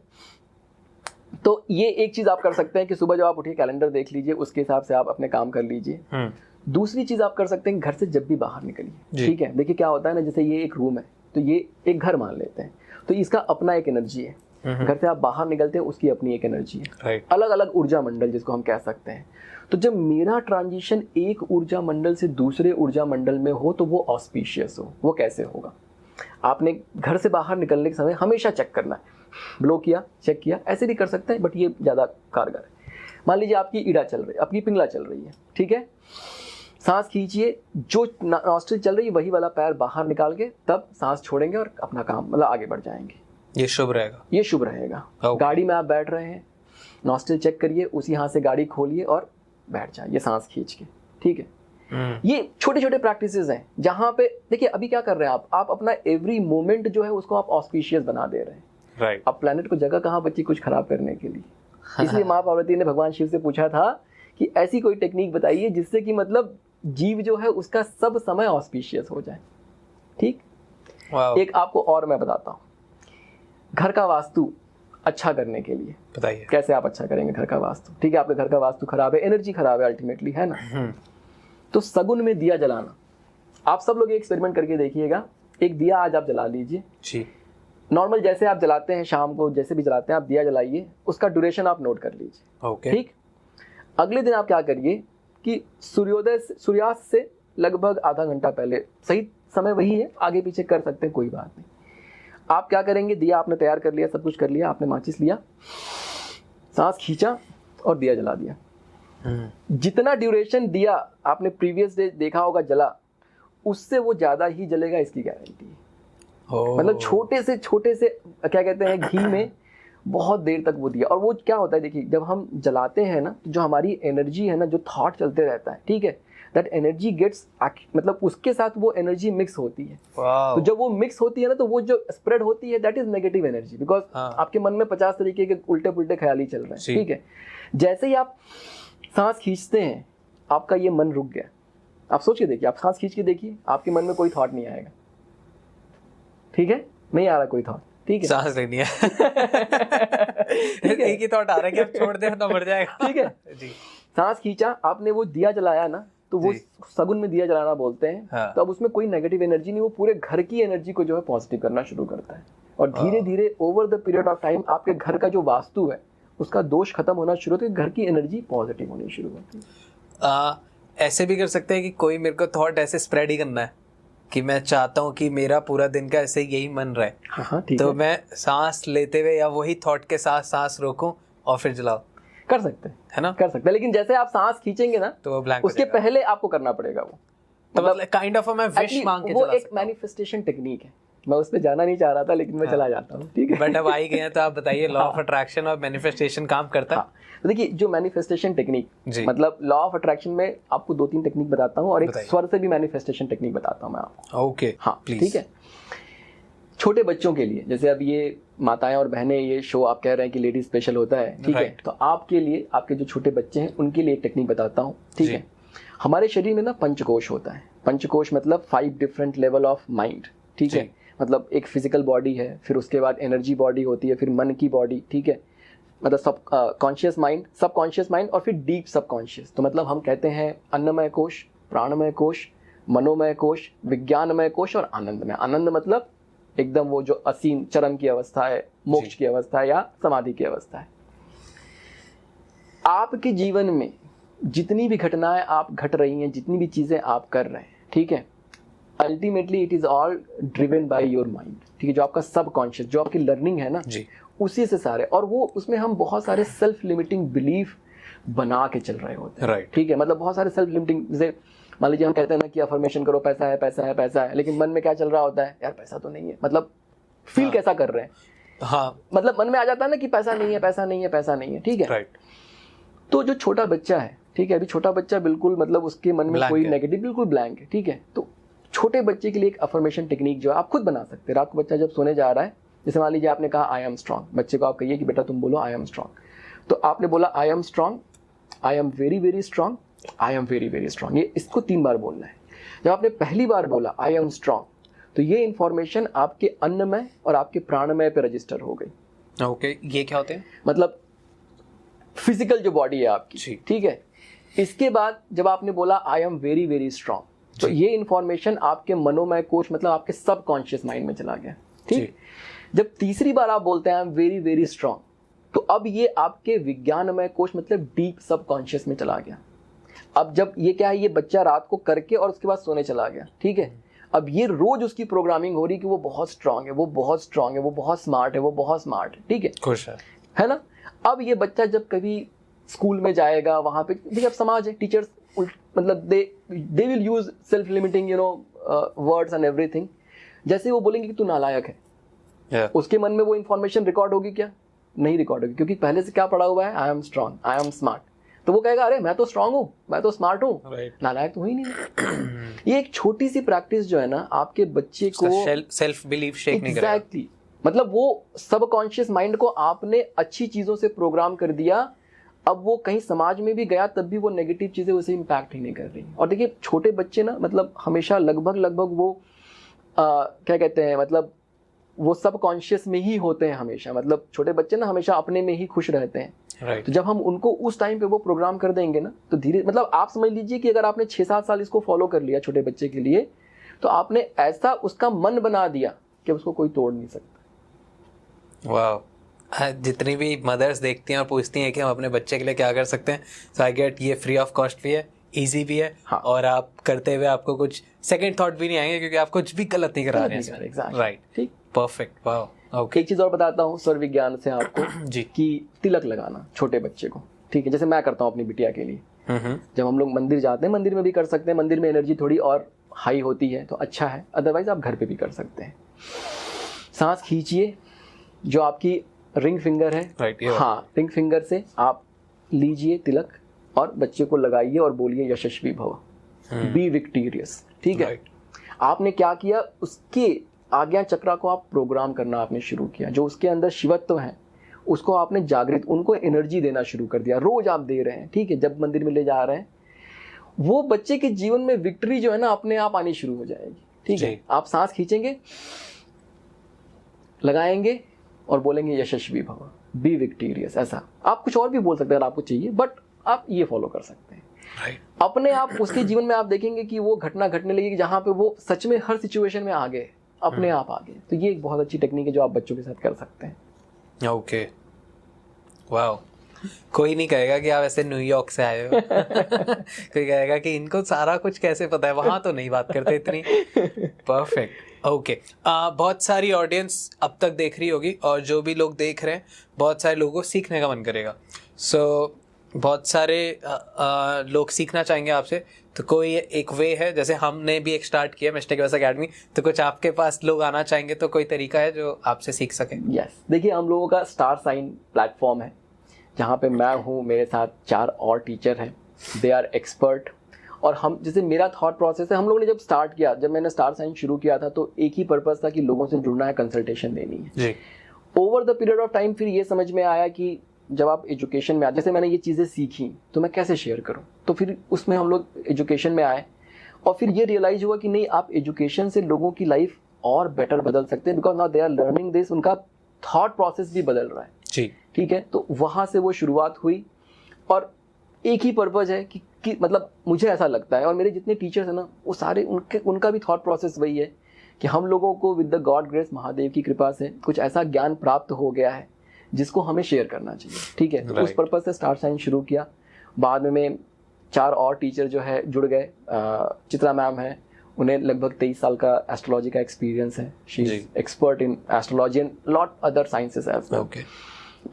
तो ये एक चीज आप कर सकते हैं कि सुबह जब आप उठिए कैलेंडर देख लीजिए, उसके हिसाब से आप अपने काम कर लीजिए। दूसरी चीज आप कर सकते हैं, घर से जब भी बाहर निकलिए, ठीक है, देखिए क्या होता है ना, जैसे ये एक रूम है तो ये एक घर मान लेते हैं, तो इसका अपना एक एनर्जी है। घर से आप बाहर निकलते हैं, उसकी अपनी एक एनर्जी है, अलग अलग ऊर्जा मंडल जिसको हम कह सकते हैं। तो जब मेरा ट्रांजिशन एक ऊर्जा मंडल से दूसरे ऊर्जा मंडल में हो तो वो ऑस्पिशियस हो। वो कैसे होगा, आपने घर से बाहर निकलने के समय हमेशा चेक करना है, ब्लो किया, चेक किया, ऐसे भी कर सकते हैं, बट ये ज़्यादा कारगर है। मान लीजिए आपकी ईड़ा चल रही है, आपकी पिंगला चल रही है, ठीक है, सांस खींचिए, जो नॉस्ट्रिल चल रही है वही वाला पैर बाहर निकाल के तब सांस छोड़ेंगे और अपना काम मतलब आगे बढ़ जाएंगे। ये शुभ रहेगा, ये शुभ रहेगा। गाड़ी में आप बैठ रहे हैं, नॉस्ट्रिल चेक करिए, उसी हाथ से गाड़ी खोलिए और बैठ जाइए सांस खींच के, ठीक है। ये छोटे छोटे प्रैक्टिसेस हैं जहां पे देखिए अभी क्या कर रहे हैं आप अपना एवरी मोमेंट जो है उसको आप ऑस्पिशियस बना दे रहे हैं। राइट। अब प्लेनेट को जगह कहाँ बची कुछ खराब करने के लिए। इसलिए माँ पार्वती ने भगवान शिव से पूछा था कि ऐसी कोई टेक्निक बताइए जिससे कि मतलब जीव जो है उसका सब समय ऑस्पिशियस हो जाए, ठीक। एक आपको और मैं बताता हूँ, घर का वास्तु अच्छा करने के लिए बताइए कैसे आप अच्छा करेंगे घर का वास्तु। ठीक है, आपके घर का वास्तु खराब है, एनर्जी खराब है अल्टीमेटली, है ना। तो सगुन में दिया जलाना, आप सब लोग एक्सपेरिमेंट करके देखिएगा। एक दिया आज आप जला लीजिए जी, नॉर्मल जैसे आप जलाते हैं शाम को, जैसे भी जलाते हैं आप दिया जलाइए, उसका ड्यूरेशन आप नोट कर लीजिए, ओके, ठीक। अगले दिन आप क्या करिए कि सूर्यास्त से लगभग आधा घंटा पहले, सही समय वही है, आगे पीछे कर सकते हैं कोई बात नहीं। आप क्या करेंगे, दिया आपने तैयार कर लिया, सब कुछ कर लिया, आपने माचिस लिया, सांस खींचा और दिया जला दिया। जितना ड्यूरेशन दिया आपने प्रीवियस डे देखा होगा जला, उससे वो ज्यादा ही जलेगा, इसकी गारंटी है। मतलब छोटे से क्या कहते हैं घी में बहुत देर तक वो दिया। और वो क्या होता है देखिए, जब हम जलाते हैं ना तो जो हमारी एनर्जी है ना, जो थॉट चलते रहता है, ठीक है, दैट एनर्जी गेट्स मतलब उसके साथ वो एनर्जी मिक्स होती है। तो जब वो मिक्स होती है ना तो वो जो स्प्रेड होती है that is negative energy, because आपके मन में 50 तरीके के उल्टे पुल्टे ख्याल ही चल रहे हैं, ठीक है। जैसे ही आप सांस खींचते हैं आपका ये मन रुक गया। आप सोच के देखिए, आप सांस खींच के देखिए, आपके मन में कोई थॉट नहीं आएगा, ठीक है, नहीं आ रहा कोई थॉट, ठीक है, सांस लेनी है एक ही थॉट आ रहा है कि अब छोड़ दे तो मर जाएगा, ठीक है जी। सांस खींचा, आपने वो दिया जलाया ना, तो वो सगुन में दिया जलाना बोलते हैं। हाँ। तो अब उसमें कोई नेगेटिव एनर्जी नहीं, वो पूरे घर की एनर्जी को जो है पॉजिटिव करना शुरू करता है। और धीरे धीरे over the period of time आपके घर का जो वास्तु है उसका दोष खत्म होना शुरू होता है, घर की एनर्जी पॉजिटिव होनी शुरू होती है। ऐसे भी कर सकते हैं कि कोई मेरे को थॉट ऐसे स्प्रेड ही करना है कि मैं चाहता हूँ कि मेरा पूरा दिन का ऐसे यही मन रहे, हाँ, तो मैं सांस लेते हुए या वही थॉट के साथ सांस रोकूं और फिर जलाऊं, कर सकते हैं, है ना, कर सकते हैं। लेकिन जैसे आप सांस खींचेंगे ना तो वो ब्लैंक, उसके पहले आपको करना पड़ेगा वो, मतलब काइंड ऑफ मैं विश मांग के वो एक मैनिफेस्टेशन टेक्निक है। मैं उस पे जाना नहीं चाह रहा था लेकिन मैं चला जाता हूँ, ठीक है। बट अब आई गए हैं तो आप बताइए, लॉ ऑफ अट्रैक्शन और मैनिफेस्टेशन काम करता है। तो देखिए जो मैनिफेस्टेशन टेक्निक, मतलब लॉ ऑफ अट्रैक्शन में आपको 2-3 टेक्निक बताता हूँ और एक स्वर से भी मैनिफेस्टेशन टेक्निक बताता हूँ मैं आपको, ओके, हाँ, ठीक है। छोटे बच्चों के लिए, जैसे अब ये माताएं और बहनें, ये शो आप कह रहे हैं कि लेडीज स्पेशल होता है, ठीक है, तो आपके लिए, आपके जो छोटे बच्चे हैं उनके लिए एक टेक्निक बताता हूँ, ठीक है। हमारे शरीर में ना पंचकोश होता है। पंचकोश मतलब 5 डिफरेंट लेवल ऑफ माइंड, ठीक है। मतलब एक फिजिकल बॉडी है, फिर उसके बाद एनर्जी बॉडी होती है, फिर मन की बॉडी, ठीक है, मतलब सब कॉन्शियस माइंड, सबकॉन्शियस माइंड और फिर डीप सबकॉन्शियस। तो मतलब हम कहते हैं अन्नमय कोश, प्राणमय कोश, मनोमय कोश, विज्ञानमय कोश और आनंदमय। आनंद मतलब एकदम वो जो असीम चरम की अवस्था है, मोक्ष की अवस्था है या समाधि की अवस्था है। आपके जीवन में जितनी भी घटनाएं आप घट रही हैं, जितनी भी चीजें आप कर रहे हैं, ठीक है, ultimately it is all driven by your mind, ठीक है, जो आपका सबकॉन्शियस, जो आपकी लर्निंग है ना जी, उसी से सारे, और वो उसमें हम बहुत सारे सेल्फ लिमिटिंग बिलीफ बना के चल रहे होते हैं, राइट, ठीक है, मतलब बहुत सारे सेल्फ लिमिटिंग, जैसे मान लीजिए हम कहते हैं ना कि अफर्मेशन करो, पैसा है पैसा है पैसा है, लेकिन मन में क्या चल रहा होता है, यार पैसा तो नहीं है, मतलब फील कैसा कर रहे हैं, हाँ, मतलब मन में आ जाता है ना कि पैसा नहीं है पैसा नहीं है पैसा नहीं है, ठीक है, राइट। तो जो छोटा बच्चा है, ठीक है, अभी छोटा बच्चा बिल्कुल मतलब उसके मन में कोई नेगेटिव, बिल्कुल ब्लैंक है, ठीक है, तो छोटे बच्चे के लिए एक अफर्मेशन टेक्निक जो है आप खुद बना सकते हैं। रात को बच्चा जब सोने जा रहा है, जैसे मान लीजिए आपने कहा आई एम स्ट्रांग, बच्चे को आप कहिए कि बेटा तुम बोलो आई एम स्ट्रांग, तो आपने बोला I am strong, I am very very strong, I am very very strong, ये इसको 3 बार बोलना है। जब आपने पहली बार बोला आई एम स्ट्रांग, तो ये इंफॉर्मेशन आपके अन्नमय और आपके प्राणमय पे रजिस्टर हो गई। ओके, ये क्या होते हैं? मतलब फिजिकल जो बॉडी है आपकी, ठीक है। इसके बाद जब आपने बोला I am very very strong, तो ये इंफॉर्मेशन आपके मनोमय कोश मतलब आपके सबकॉन्शियस माइंड में चला गया, ठीक। जब तीसरी बार आप बोलते हैं I am very very strong, तो अब ये आपके विज्ञानमय कोश मतलब डीप सबकॉन्शियस में चला गया। अब जब ये क्या है, ये बच्चा रात को करके और उसके बाद सोने चला गया, ठीक है, अब ये रोज उसकी प्रोग्रामिंग हो रही कि वो बहुत स्ट्रांग है, वो बहुत स्ट्रांग है, वो बहुत स्मार्ट है, वो बहुत स्मार्ट है, ठीक है, खुश है ना। अब ये बच्चा जब कभी स्कूल में जाएगा, वहां पे देखिए अब समाज है, टीचर्स मतलब they will use self limiting words and everything. जैसे वो बोलेंगे कि तू नालायक है, उसके मन में वो इन्फॉर्मेशन रिकॉर्ड होगी क्या? नहीं रिकॉर्ड होगी, क्योंकि पहले से क्या पढ़ा हुआ है, I am strong, I am smart, तो वो कहेगा अरे मैं तो स्ट्रांग हूँ, मैं तो स्मार्ट हूँ, नालायक तो हुई नहीं। ये एक छोटी सी प्रैक्टिस जो है ना आपके बच्चे को सेल्फ बिलीफ शेक नहीं करेगा। एग्जैक्टली, मतलब वो सबकॉन्शियस माइंड को आपने अच्छी चीजों से प्रोग्राम कर दिया। अब वो कहीं समाज में भी गया तब भी वो नेगेटिव चीजें उसे इम्पैक्ट ही नहीं कर रही। और देखिए छोटे बच्चे ना मतलब हमेशा लगभग वो क्या कहते हैं, मतलब वो सबकॉन्शियस में ही होते हैं हमेशा, मतलब छोटे बच्चे ना हमेशा अपने में ही खुश रहते हैं। Right. तो जब हम उनको उस टाइम पे वो प्रोग्राम कर देंगे ना, तो धीरे मतलब आप समझ लीजिए कि अगर आपने 6-7 साल इसको फॉलो कर लिया छोटे बच्चे के लिए, तो आपने ऐसा उसका मन बना दिया कि उसको कोई तोड़ नहीं सकता। वाह, जितनी भी मदर्स देखती हैं और पूछती हैं कि हम अपने बच्चे के लिए क्या कर सकते हैं, सो आई गेट ये फ्री ऑफ कॉस्ट भी है, इजी भी है, हाँ। और आप करते हुए आपको कुछ सेकंड थॉट भी नहीं आएंगे क्योंकि आप कुछ भी गलत नहीं करा रहे हैं। राइट, ठीक, परफेक्ट, वाह। ओके, एक चीज और बताता हूँ स्वर विज्ञान से आपको जी, कि तिलक लगाना छोटे बच्चे को, ठीक है, जैसे मैं करता हूँ अपनी बिटिया के लिए। जब हम लोग मंदिर जाते हैं, मंदिर में भी कर सकते हैं, मंदिर में एनर्जी थोड़ी और हाई होती है तो अच्छा है, अदरवाइज आप घर पे भी कर सकते हैं। सांस खींचिए, जो आपकी रिंग फिंगर है, राइट, हाँ, रिंग फिंगर से आप लीजिए तिलक और बच्चे को लगाइए और बोलिए यशस्वी भव, बी विक्टोरियस, ठीक है। आपने क्या किया, उसके आज्ञा चक्रा को आप प्रोग्राम करना आपने शुरू किया, जो उसके अंदर शिवत्व है उसको आपने जागृत, उनको एनर्जी देना शुरू कर दिया, रोज आप दे रहे हैं, ठीक है। जब मंदिर में ले जा रहे हैं, वो बच्चे के जीवन में विक्ट्री जो है ना अपने आप आनी शुरू हो जाएगी, ठीक है। आप सांस खींचेंगे, लगाएंगे और बोलेंगे यशस्वी भव, बी विक्टोरियस, ऐसा आप कुछ और भी बोल सकते हैं अगर आपको चाहिए, बट आप ये फॉलो कर सकते हैं। अपने आप उसके जीवन में आप देखेंगे कि वो घटना घटने लगेगी जहां पे वो सच में हर सिचुएशन में आ गए, अपने आप आ गए। तो ये एक बहुत अच्छी टेक्निक है जो आप बच्चों के साथ कर सकते हैं। ओके, वाओ, कोई नहीं कहेगा कि आप ऐसे न्यूयॉर्क से आए हो कोई कहेगा कि इनको सारा कुछ कैसे पता है, वहां तो नहीं बात करते इतनी। Perfect, okay. बहुत सारी ऑडियंस अब तक देख रही होगी और जो भी लोग देख रहे हैं, बहुत सारे लोगों को सीखने का मन करेगा। सो बहुत सारे लोग सीखना चाहेंगे आपसे, तो कोई एक वे है, जैसे हमने भी एक स्टार्ट किया मिस्टेक वैस अकेडमी, तो कुछ आपके पास लोग आना चाहेंगे तो कोई तरीका है जो आपसे सीख सके? यस, देखिए हम लोगों का स्टार साइन प्लेटफॉर्म है जहाँ पे मैं हूँ, मेरे साथ 4 और टीचर हैं, दे आर एक्सपर्ट। और हम जैसे मेरा थॉट प्रोसेस है, हम लोगों ने जब स्टार्ट किया, जब मैंने स्टार साइन शुरू किया था तो एक ही पर्पस था कि लोगों से जुड़ना है, कंसल्टेशन देनी है जी। Over the period of time फिर ये समझ में आया कि जब आप एजुकेशन में आए, जैसे मैंने ये चीज़ें सीखी तो मैं कैसे शेयर करूं, तो फिर उसमें हम लोग एजुकेशन में आए और फिर ये रियलाइज हुआ कि नहीं, आप एजुकेशन से लोगों की लाइफ और बेटर बदल सकते हैं, because now they are learning this, उनका थॉट प्रोसेस भी बदल रहा है जी। ठीक है। तो वहाँ से वो शुरुआत हुई और एक ही पर्पज है कि मतलब मुझे ऐसा लगता है और मेरे जितने टीचर्स हैं ना वो सारे उनका भी थॉट प्रोसेस वही है कि हम लोगों को with the God grace Mahadev की कृपा से कुछ ऐसा ज्ञान प्राप्त हो गया है जिसको हमें शेयर करना चाहिए, ठीक है। तो उस पर्पज से स्टार साइंस शुरू किया। बाद में 4 और टीचर जो है जुड़ गए। चित्रा मैम है, उन्हें लगभग 23 साल का एस्ट्रोलॉजी का एक्सपीरियंस है। She is expert in astrology and lot other sciences as well.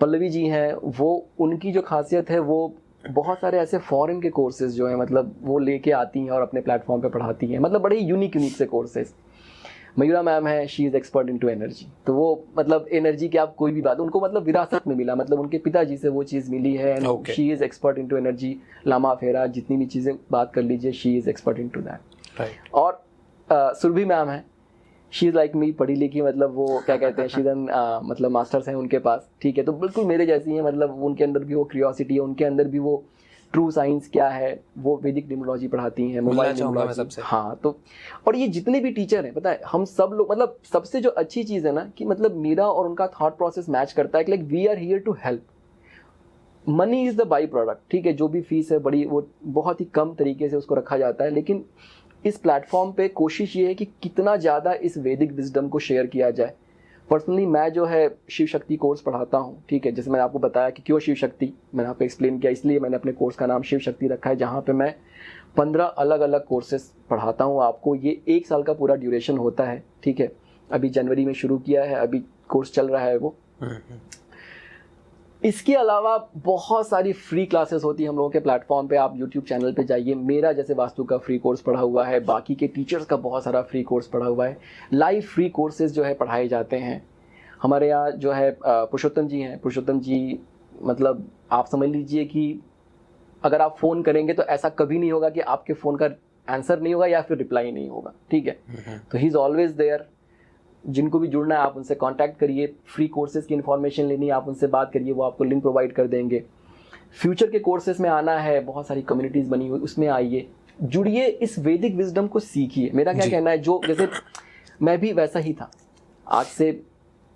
Pallavi ji हैं, वो उनकी जो खासियत है वो बहुत सारे ऐसे फॉरेन के कोर्सेज जो है मतलब वो लेके आती हैं और अपने प्लेटफॉर्म पे पढ़ाती हैं, मतलब बड़े ही यूनिक से कोर्सेज। मयूरा मैम है, she is expert into energy. तो वो मतलब एनर्जी की आप कोई भी बात, उनको मतलब विरासत में मिला, मतलब उनके पिताजी से वो चीज़ मिली है and she is expert into energy. Lama Fera जितनी भी चीज़ें बात कर लीजिए, she is expert into that. और सुरभि मैम है, शी इज़ लाइक मी, पढ़ी लिखी, मतलब वो क्या कहते हैं शीजन मतलब मास्टर्स हैं उनके पास, ठीक है। तो बिल्कुल मेरे जैसी हैं, मतलब उनके अंदर भी वो क्यूरियोसिटी है, उनके अंदर भी वो ट्रू साइंस क्या है, वो वैदिक न्यूमरोलॉजी पढ़ाती हैं, मोबाइल न्यूमरोलॉजी। हाँ, तो और ये जितने भी टीचर हैं, पता है हम सब लोग, मतलब सबसे जो अच्छी चीज़ है ना कि मतलब मेरा और उनका थॉट प्रोसेस मैच करता है कि like we are here to help. Money is the byproduct, ठीक है। जो भी फीस है बड़ी, वो बहुत ही कम तरीके से उसको रखा जाता है, लेकिन इस प्लेटफॉर्म पे कोशिश ये है कि कितना ज़्यादा इस वैदिक विजडम को शेयर किया जाए। पर्सनली मैं जो है शिव शक्ति कोर्स पढ़ाता हूँ, ठीक है। जैसे मैंने आपको बताया कि क्यों शिव शक्ति, मैंने आपको एक्सप्लेन किया, इसलिए मैंने अपने कोर्स का नाम शिव शक्ति रखा है, जहाँ पे मैं 15 अलग अलग कोर्सेस पढ़ाता हूँ आपको। ये 1 साल का पूरा ड्यूरेशन होता है, ठीक है। अभी जनवरी में शुरू किया है, अभी कोर्स चल रहा है वो। इसके अलावा बहुत सारी फ्री क्लासेस होती है हम लोगों के प्लेटफॉर्म पे। आप यूट्यूब चैनल पे जाइए, मेरा जैसे वास्तु का फ्री कोर्स पढ़ा हुआ है, बाकी के टीचर्स का बहुत सारा फ्री कोर्स पढ़ा हुआ है, लाइव फ्री कोर्सेज जो है पढ़ाए जाते हैं। हमारे यहाँ जो है पुरुषोत्तम जी हैं, पुरुषोत्तम जी मतलब आप समझ लीजिए कि अगर आप फ़ोन करेंगे तो ऐसा कभी नहीं होगा कि आपके फ़ोन का आंसर नहीं होगा या फिर रिप्लाई नहीं होगा, ठीक है। तो ही इज़ ऑलवेज देयर। जिनको भी जुड़ना है आप उनसे कांटेक्ट करिए, फ्री कोर्सेज की इन्फॉर्मेशन लेनी है आप उनसे बात करिए, वो आपको लिंक प्रोवाइड कर देंगे। फ्यूचर के कोर्सेज में आना है, बहुत सारी कम्युनिटीज़ बनी हुई, उसमें आइए, जुड़िए, इस वैदिक विजडम को सीखिए। मेरा क्या कहना है, जो जैसे मैं भी वैसा ही था आज से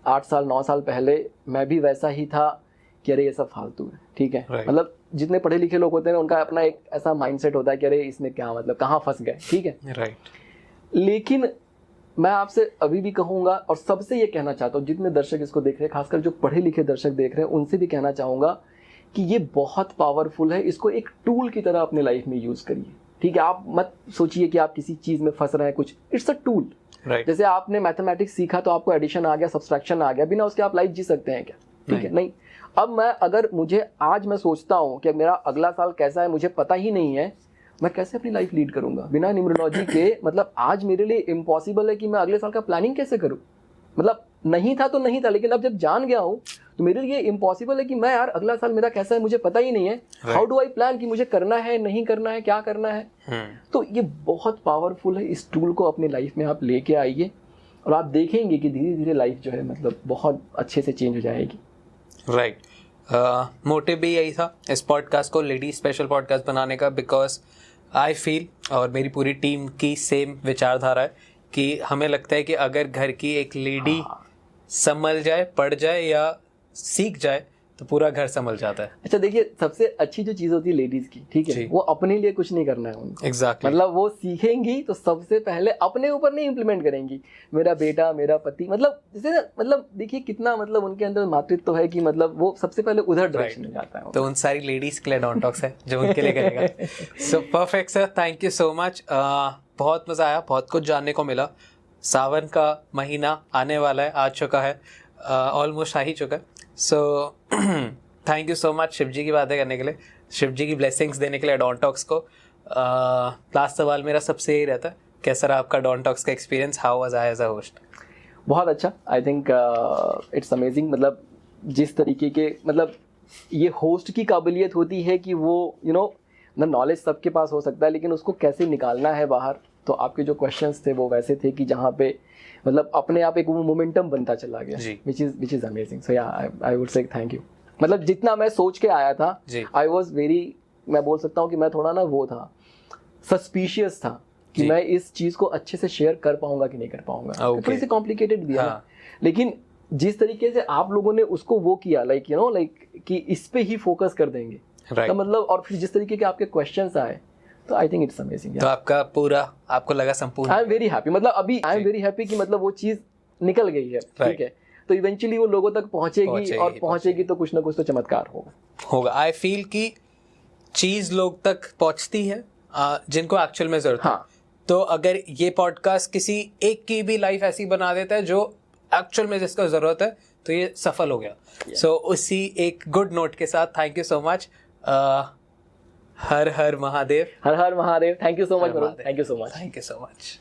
8 साल 9 साल पहले, मैं भी वैसा ही था कि अरे ये सब फालतू है, ठीक है। मतलब जितने पढ़े लिखे लोग होते हैं उनका अपना एक ऐसा माइंडसेट होता है कि अरे इसमें क्या मतलब, कहाँ फंस गए, ठीक है, राइट। लेकिन मैं आपसे अभी भी कहूँगा और सबसे ये कहना चाहता हूँ, जितने दर्शक इसको देख रहे हैं, खासकर जो पढ़े लिखे दर्शक देख रहे हैं, उनसे भी कहना चाहूँगा कि ये बहुत पावरफुल है। इसको एक टूल की तरह अपने लाइफ में यूज़ करिए, ठीक है। आप मत सोचिए कि आप किसी चीज़ में फंस रहे हैं, कुछ, इट्स अ टूल। जैसे आपने मैथमेटिक्स सीखा तो आपको एडिशन आ गया, सब्सट्रैक्शन आ गया, बिना उसके आप लाइफ जी सकते हैं क्या, ठीक है, नहीं। अब मैं अगर मुझे आज मैं सोचता हूँ कि मेरा अगला साल कैसा है, मुझे पता ही नहीं है, मैं कैसे अपनी लाइफ लीड करूंगा बिना न्यूमरोलॉजी के। मतलब आज मेरे लिए इम्पॉसिबल है कि मैं अगले साल का प्लानिंग कैसे करूं। मतलब नहीं था तो नहीं था, लेकिन अब जब जान गया हूं तो मेरे लिए इम्पॉसिबल है कि मैं यार अगला साल मेरा कैसा है मुझे पता ही नहीं है। हाउ डू आई प्लान कि मुझे करना है, नहीं करना है, क्या करना है। तो ये बहुत पावरफुल है। इस टूल को अपनी लाइफ में आप लेके आइए और आप देखेंगे कि धीरे धीरे लाइफ जो है मतलब बहुत अच्छे से चेंज हो जाएगी। राइट। मोटिव भी यही था इस पॉडकास्ट को लेडीज स्पेशल पॉडकास्ट बनाने का, बिकॉज आई फील, और मेरी पूरी टीम की सेम विचारधारा है कि हमें लगता है कि अगर घर की एक लेडी संभल जाए, पढ़ जाए या सीख जाए तो पूरा घर संभल जाता है। अच्छा देखिए, सबसे अच्छी जो चीज होती है लेडीज की, ठीक है, वो अपने लिए कुछ नहीं करना है उनको। Exactly. मतलब वो सीखेंगी तो सबसे पहले अपने ऊपर नहीं इम्प्लीमेंट करेंगी, मेरा बेटा, मेरा पति, मतलब जैसे मतलब देखिए कितना मतलब उनके अंदर मातृत्व तो है कि मतलब वो सबसे पहले उधर डायरेक्शन में जाता है। तो उन सारी लेडीज के लिए डॉन टॉक्स है जो उनके लिए करेगा। So perfect sir, thank you so much. बहुत मजा आया, बहुत कुछ जानने को मिला। सावन का महीना आने वाला है, आ चुका है, ऑलमोस्ट आ ही चुका है। So thank you so much Shiv ji की बातें करने के लिए, शिव जी की ब्लेसिंग्स देने के लिए डॉन टॉक्स को। लास्ट सवाल मेरा सबसे यही रहता है, कैसा रहा आपका डॉन टॉक्स का experience? How was I as a host? बहुत अच्छा, आई थिंक इट्स अमेजिंग। मतलब जिस तरीके के मतलब ये होस्ट की काबिलियत होती है कि वो नॉलेज सबके पास हो सकता है, लेकिन उसको कैसे निकालना है बाहर। तो आपके जो क्वेश्चंस थे वो वैसे थे कि जहाँ पे मतलब अपने आप एक वो मोमेंटम बनता चला गया, which is amazing. So yeah I would say thank you. मतलब जितना मैं सोच के आया था, आई वॉज वेरी, मैं बोल सकता हूँ कि मैं थोड़ा ना वो था, सस्पिशियस था कि मैं इस चीज़ को अच्छे से शेयर कर पाऊंगा कि नहीं कर पाऊंगा। थोड़ी सी कॉम्प्लिकेटेड भी है, लेकिन जिस तरीके से आप लोगों ने उसको वो किया लाइक यू नो लाइक कि इस पे ही फोकस कर देंगे Right. तो मतलब और फिर जिस तरीके के आपके क्वेश्चंस आए तो आई थिंक इट्स अमेजिंग। तो आपका पूरा आपको लगा संपूर्ण। आई एम वेरी हैप्पी, मतलब अभी आई एम वेरी हैप्पी कि मतलब वो चीज निकल गई है, ठीक है, तो इवेंचुअली वो लोगों तक पहुंचेगी और पहुंचेगी तो कुछ ना कुछ तो चमत्कार होगा। आई फील कि चीज लोग तक पहुंचती है जिनको एक्चुअल में जरूरत है। हाँ। तो अगर ये पॉडकास्ट किसी एक की भी लाइफ ऐसी बना देता है जो एक्चुअल में जिसको जरूरत है तो ये सफल हो गया। सो उसी एक गुड नोट के साथ thank you so much. Her her Mahadev. Her her Mahadev. Thank you so much, thank you so much. Thank you so much.